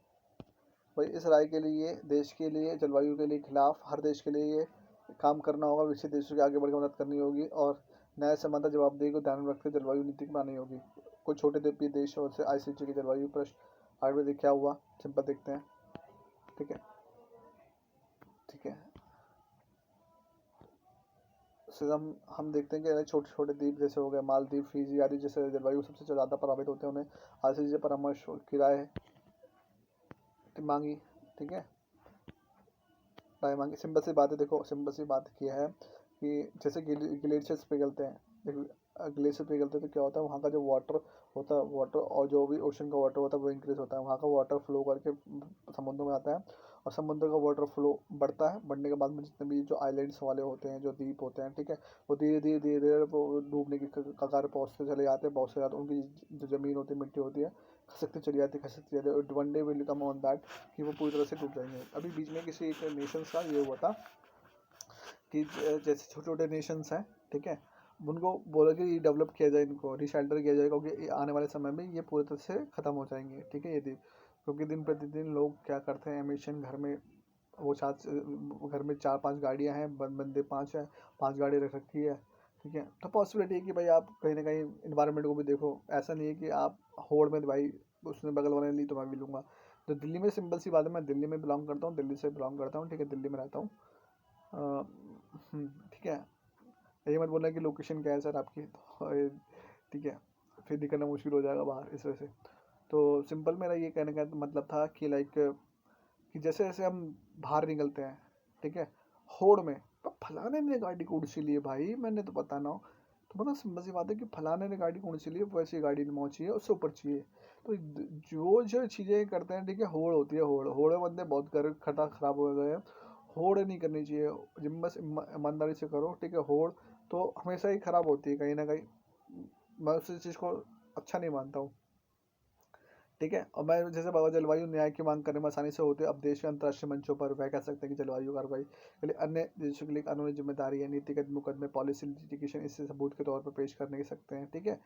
भाई, इस राय के लिए देश के लिए जलवायु के लिए खिलाफ हर देश के लिए ये काम करना होगा। विकसित देशों के आगे बढ़कर मदद करनी होगी और न्याय संबंध जवाबदेही को ध्यान में रखकर जलवायु नीति बनानी होगी। कुछ छोटे द्वीपीय देशों से ICJ की जलवायु पृष्ठ आठ में दिखा हुआ सिंपल देखते हैं। ठीक है, ठीक है, से हम देखते हैं कि छोटे छोटे द्वीप जैसे हो गए मालदीव, फिजी आदि जैसे जलवायु सबसे ज़्यादा प्रभावित होते हैं, उन्हें आज से परामर्श किराए मांगी, ठीक है, राय मांगी। सिंपल सी बात है, देखो सिंपल सी बात क्या है कि जैसे ग्लेशियर्स पिघलते हैं, ग्लेशियर पिघलते हैं तो क्या होता है, वहाँ का जो वाटर होता है, वाटर और जो भी ओशन का वाटर होता है वो इंक्रीज होता है, वहाँ का वाटर फ्लो करके समुद्र में आता है, और समुद्र का वाटर फ्लो बढ़ता है, बढ़ने के बाद में जितने भी जो आइलैंड्स वाले होते हैं, जो द्वीप होते हैं, ठीक है, वो धीरे धीरे धीरे धीरे वो डूबने की कगार पहुँचते चले जाते हैं, बहुत से ज़्यादा उनकी जो ज़मीन होती है, मिट्टी होती है, खसकती चली जाती है, खसकती चली जाती है, one day will come on that कि वो पूरी तरह से डूब जाएंगे। अभी बीच में किसी एक नेशंस का ये हुआ था कि जैसे छोटे छोटे नेशंस हैं, ठीक है, उनको बोला कि डेवलप किया जाए, इनको रिशेल्टर किया जाए, क्योंकि आने वाले समय में ये पूरी तरह से ख़त्म हो जाएंगे, ठीक है, ये द्वीप, क्योंकि दिन प्रतिदिन लोग क्या करते हैं, एमिशन घर में वो साथ घर में 4-5 गाड़ियाँ हैं, बंदे 5 हैं, 5 गाड़ी रख रखी है, ठीक है, तो पॉसिबिलिटी है कि भाई आप कहीं ना कहीं इन्वायरमेंट को भी देखो, ऐसा नहीं है कि आप होड़ में भाई उसने बगल वाले ने ली तो मैं भी लूँगा। तो दिल्ली में सिंपल सी बात है, मैं दिल्ली में बिलोंग करता हूँ, दिल्ली से बिलोंग करता हूँ, ठीक है, दिल्ली में रहता हूँ, ठीक है, ये मत बोलना कि लोकेशन क्या है सर आपकी, तो ठीक है, फिर निकलना मुश्किल हो जाएगा बाहर इस वजह से। तो सिंपल मेरा ये कहने का मतलब था कि लाइक कि जैसे जैसे हम बाहर निकलते हैं, ठीक है, होड़ में, तो फलाने ने गाड़ी कौन सी ली है भाई, मैंने तो पता ना हो, तो मतलब सिंपल सी बात है कि फलाने ने गाड़ी कौन सी ली है, वैसी गाड़ी नहीं चाहिए, उससे ऊपर चाहिए। तो जो जो चीज़ें करते हैं, ठीक है, होड़ होती है, होड़ होड़ बंदे बहुत कर खता खराब हो गए हैं, होड़ नहीं करनी चाहिए, जिम बस ईमानदारी से करो, ठीक है, होड़ तो हमेशा ही खराब होती है कहीं ना कहीं, मैं उस चीज़ को अच्छा नहीं मानता हूँ, ठीक है, और मैं जैसे बाबा जलवायु न्याय की मांग करने में आसानी से होते, अब देश के अंतर्राष्ट्रीय मंचों पर वह कह सकते हैं कि जलवायु कार्रवाई के लिए अन्य देशों के लिए कानूनी जिम्मेदारी है, नीतिगत मुकदमे, पॉलिसी लिटिगेशन इससे सबूत के तौर पर पेश करने के सकते हैं, ठीक है।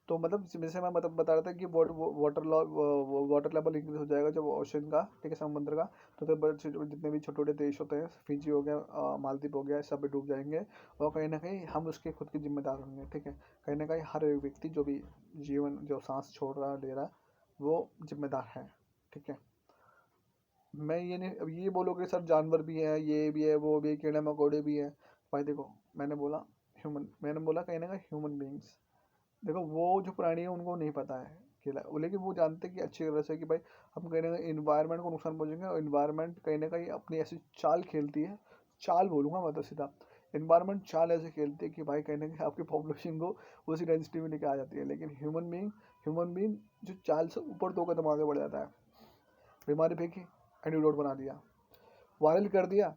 तो मतलब जैसे मैं मतलब बता रहा था कि वाटर लेवल इंक्रीज हो जाएगा जब ओशन का, ठीक है, समुद्र का, तो जितने भी छोटे छोटे देश होते हैं, फिजी हो गया, मालदीव हो गया, सब डूब जाएंगे, और कहीं ना कहीं हम उसके खुद के जिम्मेदार होंगे, ठीक है, कहीं ना कहीं हर एक व्यक्ति जो भी जीवन जो सांस छोड़ रहा है ले रहा है वो जिम्मेदार है, ठीक है। मैं ये नहीं, अब ये बोलो कि सर जानवर भी हैं, ये भी है, वो भी है, कीड़े मकोड़े भी हैं, भाई देखो मैंने बोला मैंने बोला कहीं ना कहीं ह्यूमन बींग्स, देखो वो जो प्राणी है उनको नहीं पता है केला, लेकिन वो जानते हैं कि अच्छी तरह से कि भाई हम कहीं ना कहीं इन्वायरमेंट को नुकसान पहुंचेंगे, और इन्वायरमेंट कहीं ना कहीं अपनी ऐसी चाल खेलती है, चाल बोलूँगा मैं तो सीधा, इन्वायरमेंट चाल ऐसे खेलती है कि भाई कहीं ना कहीं आपकी पॉपुलेशन को उसी डेंसिटी में लेके आ जाती है, लेकिन ह्यूमन बींग जो चाल से ऊपर 2 कदम आगे बढ़ जाता है, बीमारी फेंकी, एंटीडोट बना दिया, वायरल कर दिया,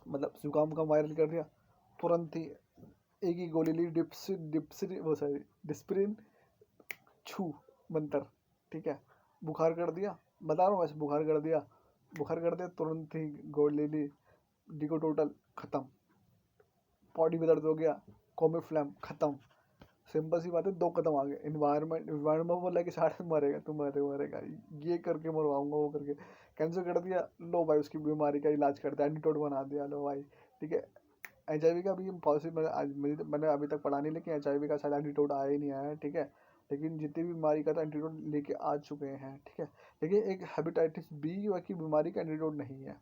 मतलब जुकाम का वायरल कर दिया, तुरंत ही एक ही गोली ली, डिप्सिन वो सॉरी डिस्प्रिन छू मंतर, ठीक है, बुखार कर दिया, बता रहा हूँ वैसे बुखार कर दिया, तुरंत ही गोली ले ली, डिको टोटल खत्म, बॉडी में दर्द हो गया, कोमिफ्लैम खत्म, सिंपल सी बात है, 2 कदम आ गए, इन्वायरमेंट बोला कि साढ़े मरेगा, तुम मरेगा, ये करके मरवाऊंगा, वो करके कैंसर कर दिया, लो भाई उसकी बीमारी का इलाज कर दिया, एंटीडोट बना दिया, लो भाई, ठीक है, HIV का भी पॉलिसी मैंने अभी तक पढ़ा नहीं, लेकिन HIV का शायद एंटीडोट आया ही नहीं आया है, ठीक है, लेकिन जितनी भी बीमारी का तो एंटीडोट लेके आ चुके हैं, ठीक है, लेकिन एक हेपेटाइटिस बी की बीमारी का एंटीडोट नहीं है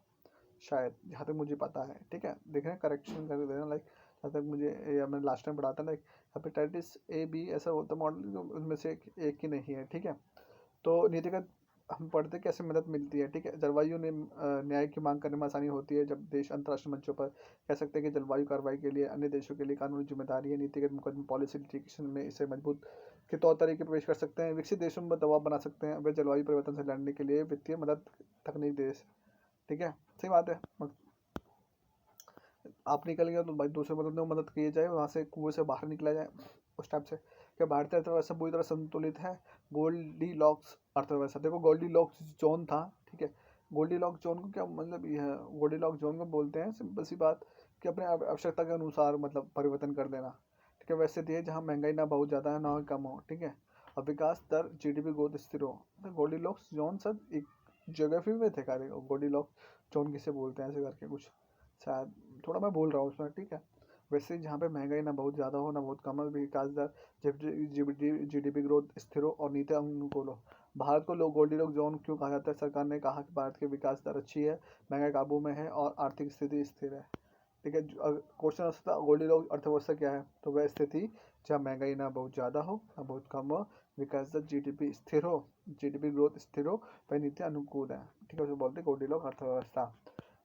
शायद, जहाँ तक मुझे पता है, ठीक है, देखना करेक्शन कर देना, लाइक जहाँ तक मुझे, या मैंने लास्ट टाइम पढ़ा था, लाइक हेपेटाइटिस A B ऐसा होता मॉडल, उनमें से एक ही नहीं है, ठीक है। तो नीतिगत हम पढ़ते कैसे मदद मिलती है, ठीक है, जलवायु ने न्याय की मांग करने में आसानी होती है जब देश अंतर्राष्ट्रीय मंचों पर कह सकते हैं कि जलवायु कार्रवाई के लिए अन्य देशों के लिए कानूनी जिम्मेदारी है, नीतिगत मुकदमे, पॉलिसी लिटिगेशन में इसे मजबूत के तौर तरीके पेश कर सकते हैं, विकसित देशों में दबाव बना सकते हैं, वे जलवायु परिवर्तन से लड़ने के लिए वित्तीय मदद, तकनीक देश, ठीक है, सही बात है, आप निकल गए तो भाई दूसरे मदद की जाए, वहाँ से कुएं से बाहर निकला जाए, उस टाइप से। क्या भारतीय अर्थव्यवस्था पूरी तरह संतुलित है, गोल्डी लॉक्स अर्थव्यवस्था, देखो गोल्डी लॉक्स जोन था, ठीक है, गोल्डी लॉक्स जोन को क्या मतलब, ये है गोल्डी लॉक्स जोन को बोलते हैं, सिंपल सी बात कि अपने आवश्यकता के अनुसार मतलब परिवर्तन कर देना, ठीक है, वैसे दिए जहाँ महंगाई ना बहुत ज़्यादा है ना कम हो, ठीक है, और विकास दर GDP ग्रोथ स्थिर हो, तो गोल्डी लॉक्स जोन सर एक जोग्राफी में थे कार्य, गोल्डी लॉक्स जोन किसे बोलते हैं ऐसे करके कुछ, शायद थोड़ा मैं बोल रहा हूँ उसमें, ठीक है, वैसे जहाँ पे महंगाई ना बहुत ज़्यादा हो ना बहुत कम हो, विकास दर GDP ग्रोथ स्थिर हो और नीति अनुकूल हो। भारत को लोग गोल्डीलॉक जोन क्यों कहा जाता है, सरकार ने कहा कि भारत की विकास दर अच्छी है, महंगाई काबू में है और आर्थिक स्थिति स्थिर है, ठीक है। क्वेश्चन हो सकता है गोल्डीलॉक्स अर्थव्यवस्था क्या है, तो वह स्थिति जहाँ महंगाई ना बहुत ज़्यादा हो ना बहुत कम हो, विकास दर जीडीपी स्थिर हो, जीडीपी ग्रोथ स्थिर हो, वह नीति अनुकूल है। ठीक है, उसे बोलते हैं गोल्डीलॉक्स अर्थव्यवस्था।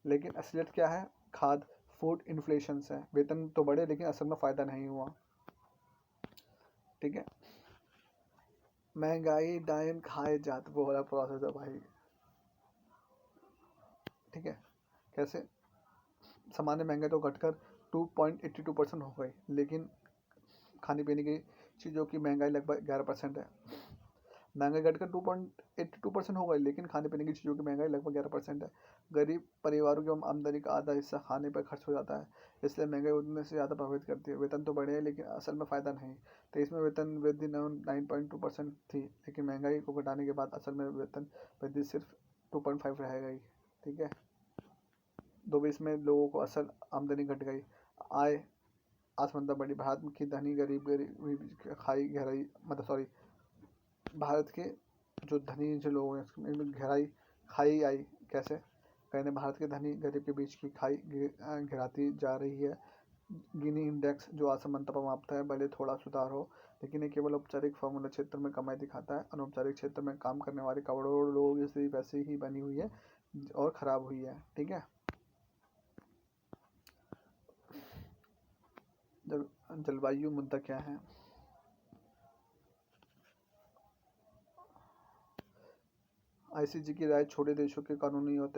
लेकिन असलियत क्या है, खाद फूड इन्फ्लेशन है, वेतन तो बढ़े लेकिन असल में फ़ायदा नहीं हुआ। ठीक है, महंगाई डाइन खाए जात वो वाला प्रोसेस है भाई। ठीक है, कैसे, सामान्य महंगाई तो घटकर 2.82% हो गई, लेकिन खाने पीने की चीज़ों की महंगाई लगभग 11% है। महंगाई घटकर 2.82% हो गई, लेकिन खाने पीने की चीज़ों की महंगाई लगभग 11% है। गरीब परिवारों की आमदनी का आधा हिस्सा खाने पर खर्च हो जाता है, इसलिए महंगाई उतने से ज़्यादा प्रभावित करती है। वेतन तो बढ़े लेकिन असल में फ़ायदा नहीं। 23 में वेतन वृद्धि 9.2% थी, लेकिन महंगाई को घटाने के बाद असल में वेतन वृद्धि सिर्फ 2.5 रह गई। ठीक है, 2020 में लोगों को असल आमदनी घट गई, आय असमानता बढ़ी, भारत की धनी गरीब गरीब खाई गहराई मतलब सॉरी भारत के जो धनी जो लोग हैं उसमें गहराई खाई आई। कैसे, कहने भारत के धनी गरीब के बीच की खाई गिराती जा रही है। गिनी इंडेक्स जो असमानता पर मापता है, भले थोड़ा सुधार हो, लेकिन ये केवल औपचारिक फॉर्मूला क्षेत्र में कमाई दिखाता है। अनौपचारिक क्षेत्र में काम करने वाले करोड़ों लोगों की स्थिति वैसे ही बनी हुई है और खराब हुई है। ठीक है, जलवायु मुद्दा क्या है, आईसीजे की राय छोटे देशों के कानूनी और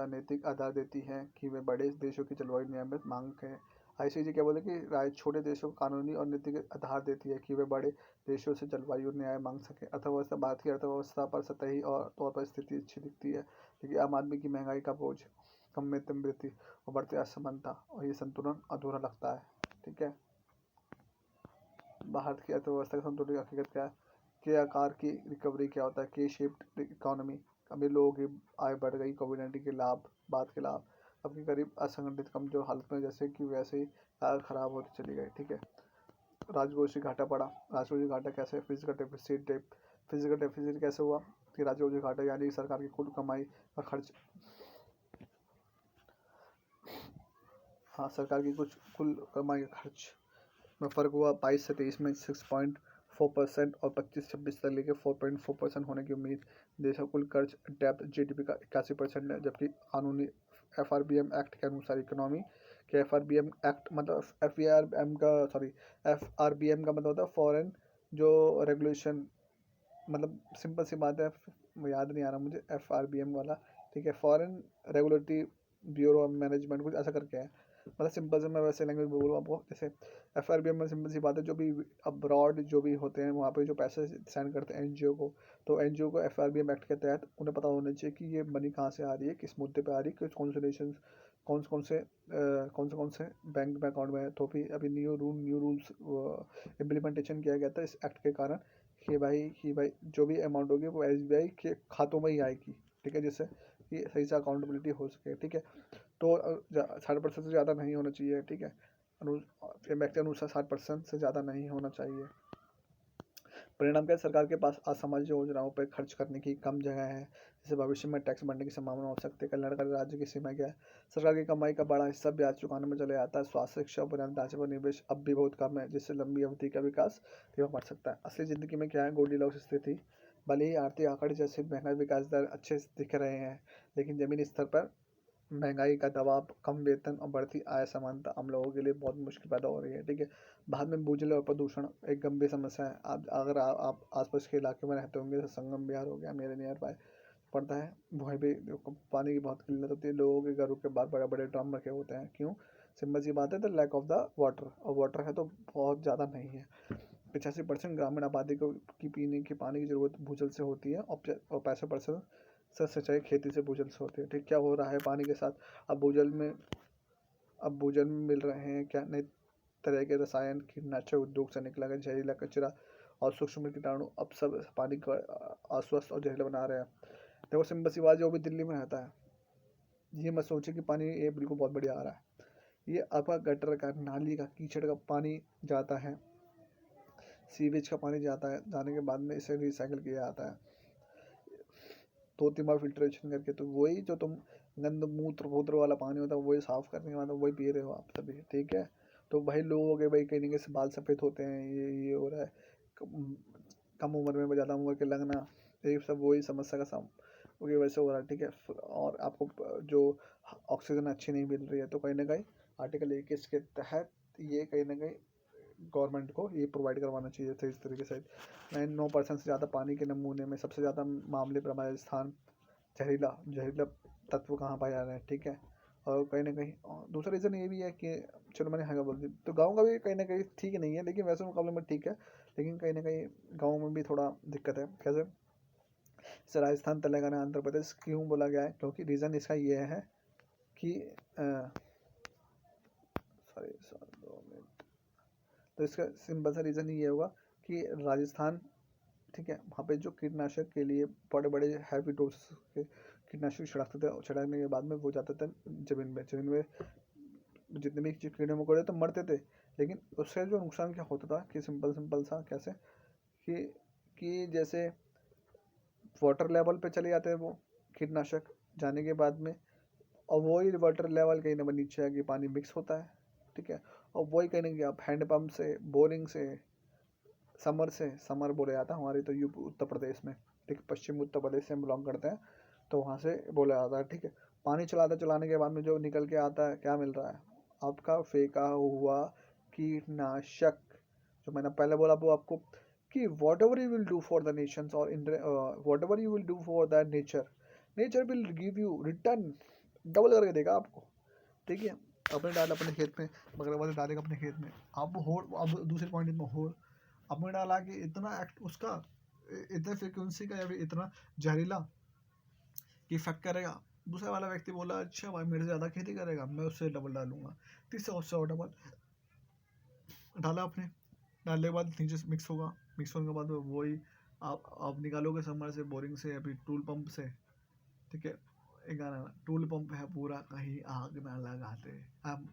नैतिक आधार देती है कि वे बड़े देशों की जलवायु नियमित मांग है। आईसीजे क्या बोले कि राय छोटे देशों को कानूनी और नैतिक आधार देती है कि वे बड़े देशों से जलवायु न्याय मांग सके। अर्थव्यवस्था, भारत की अर्थव्यवस्था पर सतही और तौर पर स्थिति अच्छी दिखती है, लेकिन आम आदमी की महंगाई का बोझ, कम वेतन वृद्धि और बढ़ती असमानता और ये संतुलन अधूरा लगता है। ठीक है, भारत की अर्थव्यवस्था का संतुलित हकीकत क्या है, के आकार की रिकवरी क्या होता है, के शेप्ड इकोनॉमी, अभी लोगों की आय बढ़ गई, कोविड-19 के लाभ, बाद के लाभ, अब की गरीब असंगठित कमजोर हालत में जैसे कि वैसे ही खराब होती चली गई। ठीक है, राजकोषीय घाटा पड़ा, राजकोषीय घाटा कैसे, फिजिकल डेफिसिट कैसे हुआ कि राजकोषीय घाटा यानी सरकार की कुल कमाई का खर्च, हाँ सरकार की कुछ कुल कमाई का खर्च में फ़र्क हुआ। 22 से 23 में 6.4% और 25-26 तक लेके 4.4% होने की उम्मीद। देश का कुल कर्ज डेप्थ जीडीपी का 81% है, जबकि कानूनी एफआरबीएम एक्ट के अनुसार इकोनॉमी के एफआरबीएम एक्ट मतलब एफआरबीएम का मतलब होता है फॉरेन जो रेगुलेशन, मतलब सिंपल सी बात है, याद नहीं आ रहा मुझे एफआरबीएम वाला। ठीक है, foreign regulatory bureau of management कुछ ऐसा करके है, मतलब सिंपल से मैं वैसे लैंग्वेज में बोलूँ आपको, जैसे एफआरबीएम में सिंपल सी बात है, जो भी अब्रॉड जो भी होते हैं वहाँ पे जो पैसे सेंड करते हैं एनजीओ को, तो एनजीओ को एफआरबीएम एक्ट के तहत उन्हें पता होना चाहिए कि ये मनी कहाँ से आ रही है, किस मुद्दे पे आ रही है, कौन से नेशन कौन से बैंक में अकाउंट में है। तो फिर अभी न्यू रूल्स इम्प्लीमेंटेशन किया गया था इस एक्ट के कारण कि भाई जो भी अमाउंट होगी वो एसबीआई के खातों में ही आएगी। ठीक है, जिससे कि सही से अकाउंटेबिलिटी हो सके। ठीक है, तो 60% से ज़्यादा नहीं होना चाहिए। ठीक है, व्यक्ति के अनुसार 60% से ज़्यादा नहीं होना चाहिए। परिणाम क्या, सरकार के पास असामाजिक योजनाओं पर खर्च करने की कम जगह है, जिससे भविष्य में टैक्स बढ़ने की संभावना हो सकती है। कल्याणकारी राज्य की सीमा क्या है, सरकार की कमाई का बड़ा हिस्सा ब्याज चुकाने में चले जाता है। स्वास्थ्य, शिक्षा और बुनियादी ढांचे पर निवेश अब भी बहुत कम है, जिससे लंबी अवधि का विकास धीमा पड़ सकता है। असली जिंदगी में क्या है, गोल्डीलॉक्स स्थिति, भले ही आर्थिक आंकड़े जैसे महंगाई विकास दर अच्छे दिख रहे हैं, लेकिन जमीनी स्तर पर महंगाई का दबाव, कम वेतन और बढ़ती आय समानता आम लोगों के लिए बहुत मुश्किल पैदा हो रही है। ठीक है, भारत में भूजल और प्रदूषण एक गंभीर समस्या है। अगर आप आसपास के इलाके में रहते होंगे, जैसे संगम बिहार हो गया मेरे नियर बाय पड़ता है, वहीं पे पानी की बहुत किल्लत होती है। लोगों के घरों के बाहर बड़े बड़े ड्रम रखे होते हैं, क्यों, सिंपल सी बात है, तो लैक ऑफ द वाटर, और वाटर है तो बहुत ज़्यादा नहीं है। 85% ग्रामीण आबादी को की पीने के पानी की ज़रूरत भूजल से होती है, और 65% से सिंचाई खेती से भूजल से होती है। ठीक, क्या हो रहा है पानी के साथ, अब भूजल में अब भूजल में मिल रहे हैं क्या नए तरह के रसायन, कीटनाशक, उद्योग से निकला गया जहरीला कचरा और सूक्ष्म कीटाणु, अब सब पानी को अस्वस्थ और जहरीला बना रहे हैं। देखो सिंपल सी बात, जो भी दिल्ली में रहता है, ये मत सोचे कि पानी ये बिल्कुल बहुत बढ़िया आ रहा है। ये आपका गटर का, नाली का, कीचड़ का पानी जाता है, सीवेज का पानी जाता है, जाने के बाद में इसे रिसाइकिल किया जाता है। 2-3 बार फिल्ट्रेशन करके, तो वही जो तुम गंद मूत्र वूत्र वाला पानी होता है वही साफ करने के बाद वही पी रहे हो आप सभी, ठीक है। तो भाई लोगों के भाई कहीं ना कहीं से बाल सफ़ेद होते हैं, ये हो रहा है, कम कम उम्र में ज़्यादा उम्र के लगना, ये सब वही समस्या का सम वही वैसे हो रहा है, ठीक है। और आपको जो ऑक्सीजन अच्छी नहीं मिल रही है, तो कहीं ना कहीं आर्टिकल 21 के तहत ये कहीं ना कहीं गवर्नमेंट को ये प्रोवाइड करवाना चाहिए था इस तरीके से। 9% से ज़्यादा पानी के नमूने में सबसे ज़्यादा मामले पर हमारे राजस्थान, जहरीला जहरीला तत्व कहाँ पाए जा रहे हैं, ठीक है। और कहीं ना कहीं दूसरा रीज़न ये भी है कि चलो मैंने हाँ बोल दी, तो गाँव का भी कहीं ना कहीं ठीक नहीं है, लेकिन वैसे मुकाबले में ठीक है, लेकिन कहीं ना कहीं गाँव में भी थोड़ा दिक्कत है। कैसे? जैसे राजस्थान, तेलंगाना, आंध्र प्रदेश क्यों बोला गया है, क्योंकि रीज़न इसका ये है कि सॉरी सॉरी 2 मिनट, तो इसका सिंपल सा रीज़न ये होगा कि राजस्थान, ठीक है, वहाँ पे जो कीटनाशक के लिए बड़े बड़े हैवी डोज के कीटनाशक छिड़कते थे, छिड़कने के बाद में वो जाते थे ज़मीन में जितने भी कीड़े मकोड़े तो मरते थे, लेकिन उससे जो नुकसान क्या होता था कि सिंपल सा कैसे कि जैसे वाटर लेवल पे चले जाते हैं वो कीटनाशक जाने के बाद में, और वही वाटर लेवल कहीं ना नीचे आके पानी मिक्स होता है, ठीक है। और वही कहीं ना कहीं आप हैंड पंप से, बोरिंग से, समर बोला जाता है हमारे तो यूपी उत्तर प्रदेश में, ठीक, पश्चिम उत्तर प्रदेश से हम बिलोंग करते हैं, तो वहाँ से बोला जाता है, ठीक है। पानी चलाने के बाद में जो निकल के आता है क्या मिल रहा है, आपका फेंका हुआ कीटनाशक। जो मैंने पहले बोला वो आपको कि whatever you will do for the nations और whatever you will do for the nature, nature will give you return, double करके देगा आपको, ठीक है। आपने डाला अपने खेत में, मगर वाले डालेगा अपने खेत में, आप हो अब दूसरे पॉइंट में हो आपने डाला कि इतना एक्ट उसका इतना फ्रिक्वेंसी का या फिर इतना जहरीला कि इफेक्ट करेगा। दूसरा वाला व्यक्ति बोला अच्छा भाई मेरे से ज़्यादा खेती करेगा, मैं उससे डबल डालूंगा, तीसरा उससे और डबल डाला आपने, डालने के बाद नीचे मिक्स होगा, मिक्स होने के बाद वही आप निकालोगे समर से, बोरिंग से या फिर टूल पंप से, ठीक है। एक गाना टूल पंप है पूरा कहीं आग ना लगाते आप,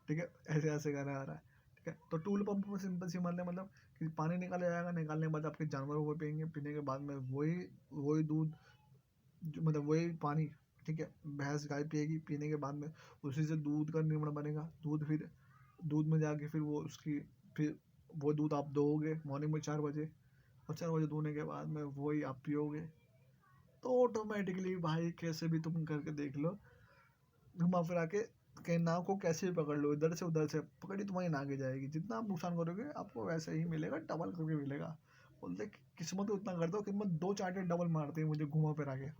ठीक है, ऐसे ऐसे गाना आ रहा है, ठीक है। तो टूल पंप में सिंपल सी मतलब कि पानी निकाला जाएगा, निकालने के बाद आपके जानवर वो पियेंगे, पीने के बाद में वही वही दूध मतलब वही पानी, ठीक है, भैंस गाय पिएगी, पीने के बाद में उसी से दूध का निर्माण बनेगा, फिर दूध में जाके फिर वो उसकी फिर वो दूध आप दोगे मॉर्निंग में 4 बजे, और 4 बजे धोने के बाद में वही आप पियोगे, तो ऑटोमेटिकली भाई कैसे भी तुम करके देख लो, घुमा फिरा के कहीं नाव को कैसे भी पकड़ लो, इधर से उधर से पकड़ी तुम्हारी नागे जाएगी, जितना आप नुकसान करोगे आपको वैसे ही मिलेगा, डबल करके मिलेगा। बोलते किस्मत उतना करता हूँ, किस्मत 2 चांटे डबल मारती है मुझे घुमा फिरा के,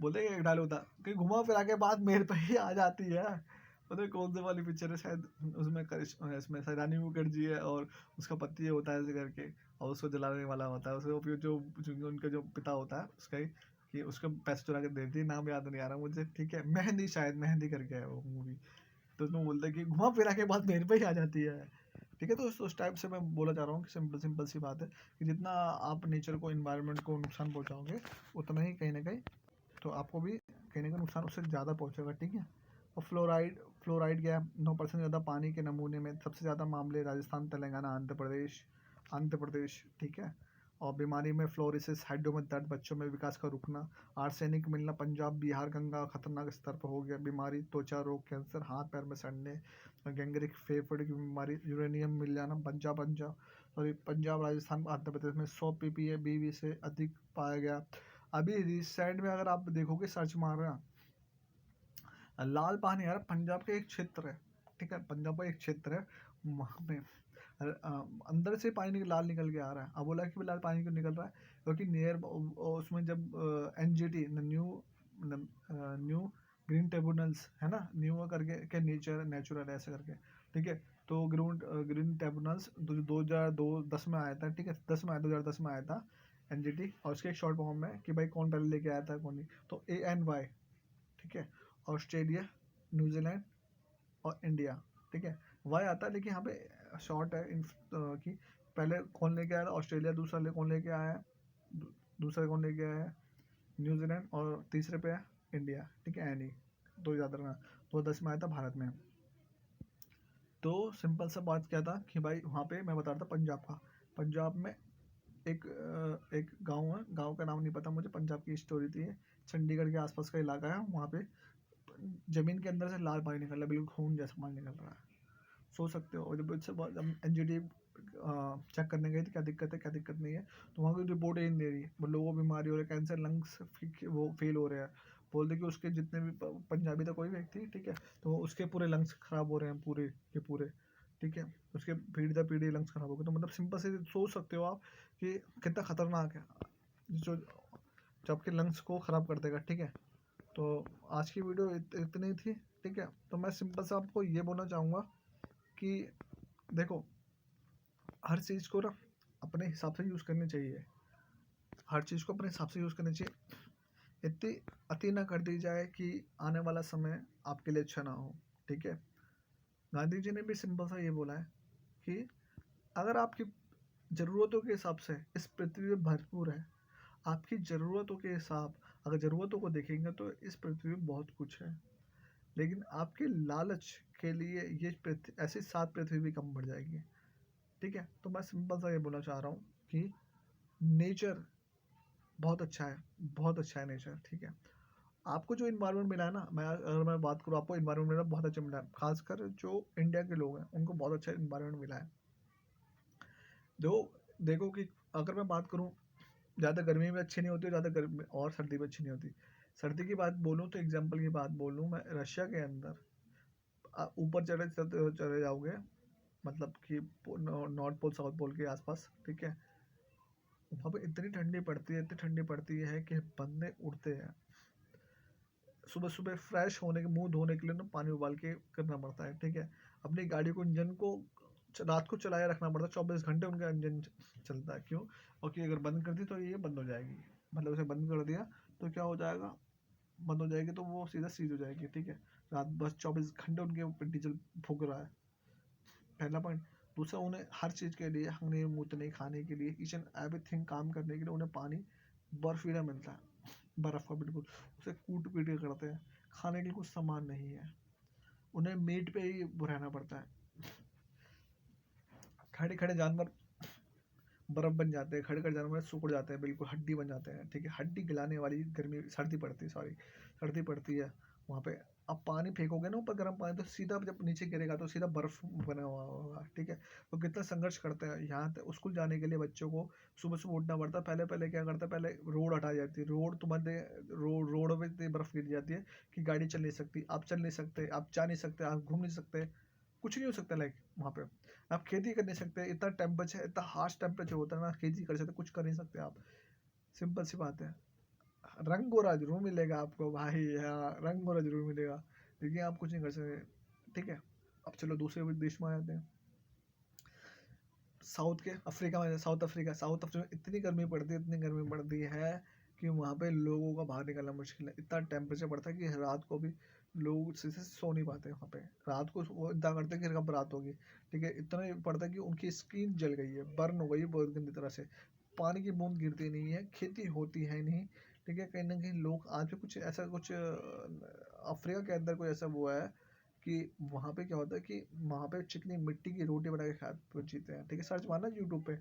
बोलते एक डायलॉग होता कि घुमा फिरा के बात मेरे पे ही आ जाती है। पता है कौन से वाली पिक्चर है शायद, उसमें इसमें शायद रानी मुखर्जी है और उसका पति होता है ऐसे करके, और उसको जलाने वाला होता है, उसको जो उनका जो पिता होता है उसका ही, कि उसको पैसे चुरा के देती है, नाम याद नहीं आ रहा मुझे, ठीक है, मेहंदी, शायद मेहंदी करके है वो मूवी। तो उसमें बोलता है कि घुमा फिरा के बात मेरे पे ही आ जाती है, ठीक है। तो उस टाइप से मैं बोला जा रहा हूँ कि सिंपल सिंपल सी बात है कि जितना आप नेचर को, इन्वायरमेंट को नुकसान पहुँचाओगे, उतना ही कहीं ना कहीं तो आपको भी कहीं ना कहीं नुकसान उससे ज़्यादा पहुंचेगा, ठीक है। और फ्लोराइड क्या है, 9% ज़्यादा पानी के नमूने में सबसे ज़्यादा मामले राजस्थान, तेलंगाना, आंध्र प्रदेश, ठीक है। और बीमारी में फ्लोरोसिस, हाइड्रो में दर्द, बच्चों में विकास का रुकना, आर्सेनिक मिलना, पंजाब बिहार गंगा खतरनाक स्तर पर हो गया, बीमारी त्वचा रोग, कैंसर, हाथ पैर में सड़ने, गैंग्रीन फेफड़े की बीमारी, यूरेनियम मिल जाना, पंजाब राजस्थान आंध्र प्रदेश में 100 ppm बीवी से अधिक पाया गया। अभी रिसेंट में अगर आप देखोगे सर्च मारना, लाल पानी यार पंजाब के एक क्षेत्र है, ठीक है, पंजाब का एक क्षेत्र है, वहाँ पे अंदर से पानी लाल निकल के आ रहा है। अब बोला कि लाल पानी क्यों निकल रहा है, क्योंकि नियर उसमें जब एनजीटी न्यू ग्रीन ट्रिब्यूनल्स है ना, न्यू करके के नेचुरल ऐसे करके, ठीक है। तो ग्रीन ट्रिब्यूनल्स 2010 में आया था, ठीक है, 2010 में आया था एनजीटी, और उसके एक शॉर्ट फॉर्म में कि भाई कौन पहले लेके आया था कौन नहीं, तो ANY, ठीक है, ऑस्ट्रेलिया, न्यूजीलैंड और इंडिया, ठीक है, वाई आता है, लेकिन यहाँ पे शॉर्ट है कि पहले कौन लेके आया था ऑस्ट्रेलिया, कौन लेके आया है, दूसरा कौन लेके आया है न्यूजीलैंड, और तीसरे पे है इंडिया, ठीक है, एनी, दो याद रखना, 2010 में आया था भारत में। तो सिंपल सा बात क्या था कि भाई वहाँ पे मैं बता रहा था पंजाब में एक गांव है, गांव का नाम नहीं पता मुझे, पंजाब की स्टोरी थी ये। चंडीगढ़ के आसपास का इलाका है, वहाँ पे जमीन के अंदर से लाल पानी निकल रहा है, बिल्कुल खून जैसा पानी निकल रहा है। सोच सकते हो। और जब इससे एनजीटी चेक करने गई थी क्या दिक्कत है क्या दिक्कत नहीं है, तो वहाँ की रिपोर्ट यही नहीं दे रही है, वो लोगों को बीमारी हो रही है, कैंसर, लंग्स वो फेल हो रहे हैं। बोलते कि उसके जितने भी पंजाबी था कोई व्यक्ति, ठीक है, तो उसके पूरे लंग्स खराब हो रहे हैं, पूरे के पूरे, ठीक है, उसके पीढ़ी दर पीढ़ी लंग्स खराब हो गए। तो मतलब सिंपल से सोच सकते हो आप कि कितना खतरनाक है, जो जो आपके लंग्स को ख़राब कर देगा, ठीक है। तो आज की वीडियो इतनी थी, ठीक है। तो मैं सिंपल से आपको ये बोलना चाहूँगा कि देखो, हर चीज़ को ना अपने हिसाब से यूज़ करनी चाहिए, हर चीज़ को अपने हिसाब से यूज़ करनी चाहिए। इतनी अति ना कर दी जाए कि आने वाला समय आपके लिए अच्छा ना हो, ठीक है। गांधी जी ने भी सिंपल सा ये बोला है कि अगर आपकी ज़रूरतों के हिसाब से इस पृथ्वी में भरपूर है, आपकी ज़रूरतों के हिसाब, अगर ज़रूरतों को देखेंगे तो इस पृथ्वी में बहुत कुछ है, लेकिन आपके लालच के लिए ये पृथ्वी, ऐसी 7 पृथ्वी भी कम पड़ जाएगी, ठीक है। तो मैं सिंपल सा ये बोलना चाह रहा हूँ कि नेचर बहुत अच्छा है, बहुत अच्छा है नेचर, ठीक है। आपको जो इन्वायरमेंट मिला है ना, अगर मैं बात करूँ, आपको इन्वायरमेंट मिला बहुत अच्छा मिला है, खासकर जो इंडिया के लोग हैं उनको बहुत अच्छा इन्वायरमेंट मिला है। देखो कि अगर मैं बात करूँ, ज़्यादा गर्मी में अच्छी नहीं होती, ज़्यादा गर्मी और सर्दी में अच्छी नहीं होती। सर्दी की बात बोलूँ तो एग्जाम्पल की बात बोलूँ मैं, रशिया के अंदर ऊपर चले जाओगे, मतलब कि नॉर्थ पोल साउथ पोल के आसपास, ठीक है, वहाँ पे इतनी ठंडी पड़ती है, इतनी ठंडी पड़ती है कि बंदे उड़ते हैं। सुबह सुबह फ्रेश होने के, मुंह धोने के लिए ना पानी उबाल के करना पड़ता है, ठीक है। अपनी गाड़ी को, इंजन को रात को चलाया रखना पड़ता है, 24 घंटे उनका इंजन चलता है। क्यों? और कि अगर बंद कर दी तो ये बंद हो जाएगी, मतलब उसे बंद कर दिया तो क्या हो जाएगा, बंद हो जाएगी तो वो सीधा सीज हो जाएगी, ठीक है। रात बस 24 घंटे उनके ऊपर डीजल फूक रहा है, पहला पॉइंट। दूसरा, उन्हें हर चीज़ के लिए, हंगने मूतने खाने के लिए, ईच एंड एवरीथिंग काम करने के लिए उन्हें पानी बर्फीला मिलता है, बर्फ़ का बिल्कुल, उसे कूट पीट के करते हैं। खाने के लिए कुछ सामान नहीं है, उन्हें मीट पे ही रहना पड़ता है। खड़े खड़े जानवर बर्फ बन जाते हैं, खड़े खड़े जानवर सूख जाते हैं, बिल्कुल हड्डी बन जाते हैं, ठीक है। हड्डी गलाने वाली गर्मी, सर्दी पड़ती है, सॉरी, सर्दी पड़ती है वहाँ पे। अब पानी फेंकोगे ना ऊपर, गर्म पानी, तो सीधा जब नीचे गिरेगा तो सीधा बर्फ बना हुआ होगा, ठीक है। तो कितना संघर्ष करते हैं यहाँ तक स्कूल जाने के लिए बच्चों को, सुबह सुबह उठना पड़ता है। पहले पहले क्या करता है, पहले रोड हटाई जाती है, रोड तुम्हारे रोड पे इतनी बर्फ गिर जाती है कि गाड़ी चल नहीं सकती, आप चल नहीं सकते, आप जा नहीं सकते, आप घूम नहीं सकते, कुछ नहीं हो सकता लाइक वहाँ पे। आप खेती कर नहीं सकते, इतना टेम्परेचर, इतना हार्श टेम्परेचर होता है ना, खेती कर सकते, कुछ कर नहीं सकते आप। सिंपल सी बात है। रंग गोरा जरूर मिलेगा आपको भाई, हाँ रंग गोरा जरूर मिलेगा, लेकिन आप कुछ नहीं कर सकते, ठीक है। अब चलो दूसरे देश में आ जाते हैं, साउथ के अफ्रीका में। साउथ अफ्रीका में इतनी गर्मी पड़ती है, इतनी गर्मी पड़ती है कि वहाँ पे लोगों का बाहर निकलना मुश्किल है। इतना टेम्परेचर बढ़ता है कि रात को भी लोग से सो नहीं पाते वहाँ पे। रात को वो इतना करते हैं कि कब रात होगी, ठीक है। इतना ही पड़ता है कि उनकी स्किन जल गई है, बर्न हो गई है बहुत गंदी तरह से। पानी की बूंद गिरती नहीं है, खेती होती है नहीं, ठीक है। कहीं ना कहीं लोग आज भी कुछ ऐसा, कुछ अफ्रीका के अंदर कोई ऐसा हुआ है कि वहाँ पे क्या होता है कि वहाँ पे चिकनी मिट्टी की रोटी बना के खा जीते हैं, ठीक है। सर्च मारना यूट्यूब पे,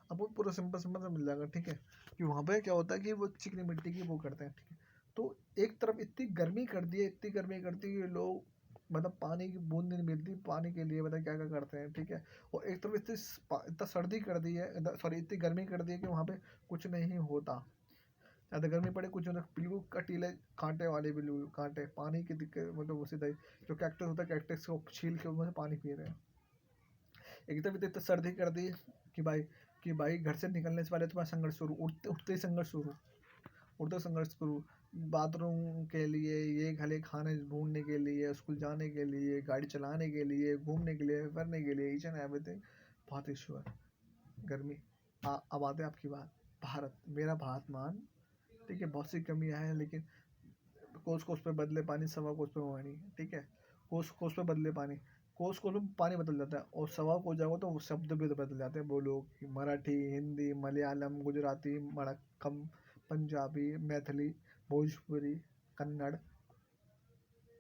आपको पूरा सिंपल सिंपल सा मिल जाएगा, ठीक है। कि वहाँ पे क्या होता है कि वो चिकनी मिट्टी की वो करते हैं, ठीक है। तो एक तरफ इतनी गर्मी कर दी है, इतनी गर्मी करती है कि लोग, मतलब पानी की बूंद नहीं मिलती पानी के लिए, मतलब क्या क्या करते हैं, ठीक है। और एक तरफ इतना सर्दी कर दी है, सॉरी इतनी गर्मी कर दी है कि वहाँ पे कुछ नहीं होता। ज़्यादा गर्मी पड़े कुछ होता, बिल्कुल कटीले कांटे वाले, बिल्कुल कांटे, पानी की दिक्कत, मतलब वो सीधा ही जो कैक्टस होता है, कैक्टस को छील के उसमें से पानी पी रहे हैं। एकदम इतनी सर्दी कर दी कि भाई, घर से निकलने से पहले तुम्हारा संघर्ष शुरू, उठते उठते ही संघर्ष शुरू, उठते संघर्ष शुरू। बाथरूम के लिए, ये खाली खाने ढूंढने के लिए, स्कूल जाने के लिए, गाड़ी चलाने के लिए, घूमने के लिए, करने के लिए, ईच एंड एवरीथिंग बहुत इशू है। गर्मी। अब आते हैं आपकी बात, भारत, मेरा भारत मान, ठीक है। बहुत सी कमियां हैं, लेकिन कोस कोस पे बदले पानी, सवा कोस पे पानी, ठीक है। कोस कोस पे बदले पानी, कोस कोस में पानी बदल जाता है, और सवा को जाओगे तो वो शब्द भी बदल जाते हैं। बोलो कि मराठी, हिंदी, मलयालम, गुजराती, मलक्कम, पंजाबी, मैथिली, भोजपुरी, कन्नड़,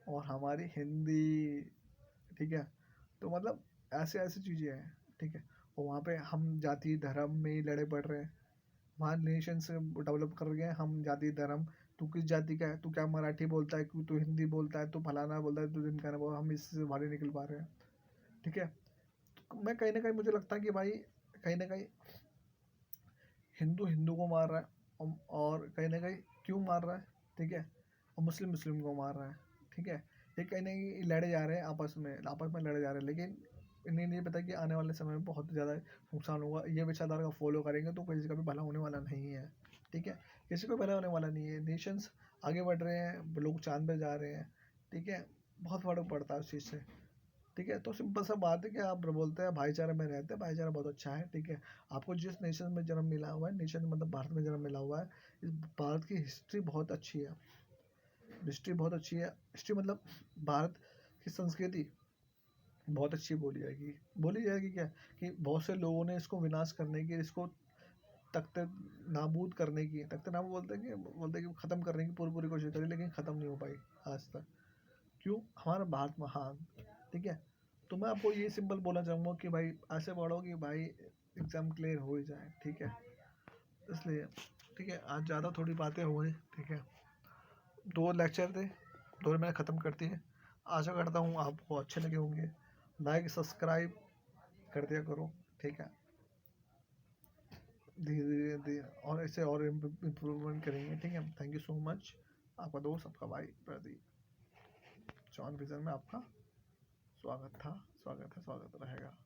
और हमारी हिंदी, ठीक है। तो मतलब ऐसे ऐसी चीज़ें हैं, ठीक है। और वहाँ पे हम जाति धर्म में ही लड़े पड़ रहे हैं, हमारे नेशन से डेवलप कर गए हम जाति धर्म। तू किस जाति का है, तू क्या मराठी बोलता है, तू हिंदी बोलता है, तू फलाना बोलता है, तू ढिमकाना बोल, हम इससे बाहर नहीं निकल पा रहे हैं। ठीक है। तो मैं कहीं ना कहीं मुझे लगता है कि भाई कहीं ना कहीं हिंदू हिंदू को मार रहा है, और कहीं ना कहीं क्यों मार रहा है, ठीक है, और मुस्लिम मुस्लिम को मार रहा है। ठीक है। ये कहीं ना कहीं लड़े जा रहे हैं आपस में लड़े जा रहे हैं, लेकिन इन्हें नहीं पता कि आने वाले समय में बहुत ज़्यादा नुकसान होगा। ये विचारधारा का फॉलो करेंगे तो किसी का भी भला होने वाला नहीं है। ठीक है। किसी को भला होने वाला नहीं है। नेशंस आगे बढ़ रहे हैं, लोग चांद पे जा रहे हैं। ठीक है। बहुत फर्क पड़ता है उस चीज़ से। ठीक है। तो सिंपल सा बात है कि आप बोलते हैं भाईचारा में रहते हैं, भाईचारा बहुत अच्छा है। ठीक है। आपको जिस नेशन में जन्म मिला हुआ है, नेशन मतलब भारत में जन्म मिला हुआ है, इस भारत की हिस्ट्री बहुत अच्छी है। हिस्ट्री बहुत अच्छी है। हिस्ट्री मतलब भारत की संस्कृति बहुत अच्छी बोली जाएगी क्या, कि बहुत से लोगों ने इसको विनाश करने की, इसको तख्ते नाबूद करने की, तख्ते नाबूद बोलते हैं कि ख़त्म करने की पूरी पूरी कोशिश करी, लेकिन ख़त्म नहीं हो पाई आज तक। क्यों? हमारा भारत महान। ठीक है। तो मैं आपको ये सिंपल बोलना चाहूँगा कि भाई ऐसे पढ़ो कि भाई एग्ज़ाम क्लियर हो ही जाए। ठीक है। इसलिए ठीक है, आज ज़्यादा थोड़ी बातें हो गई। ठीक है। 2 लेक्चर थे, 2 मैंने ख़त्म कर दिए। आशा करता हूँ आपको अच्छे लगे होंगे। लाइक सब्सक्राइब कर दिया करो। ठीक है। धीरे धीरे धीरे और ऐसे और इम्प्रूवमेंट करेंगे। ठीक है। Thank you so much. आपका दोस्त, आपका भाई प्रदीप, जॉन विजन में आपका स्वागत था, स्वागत है, स्वागत रहेगा।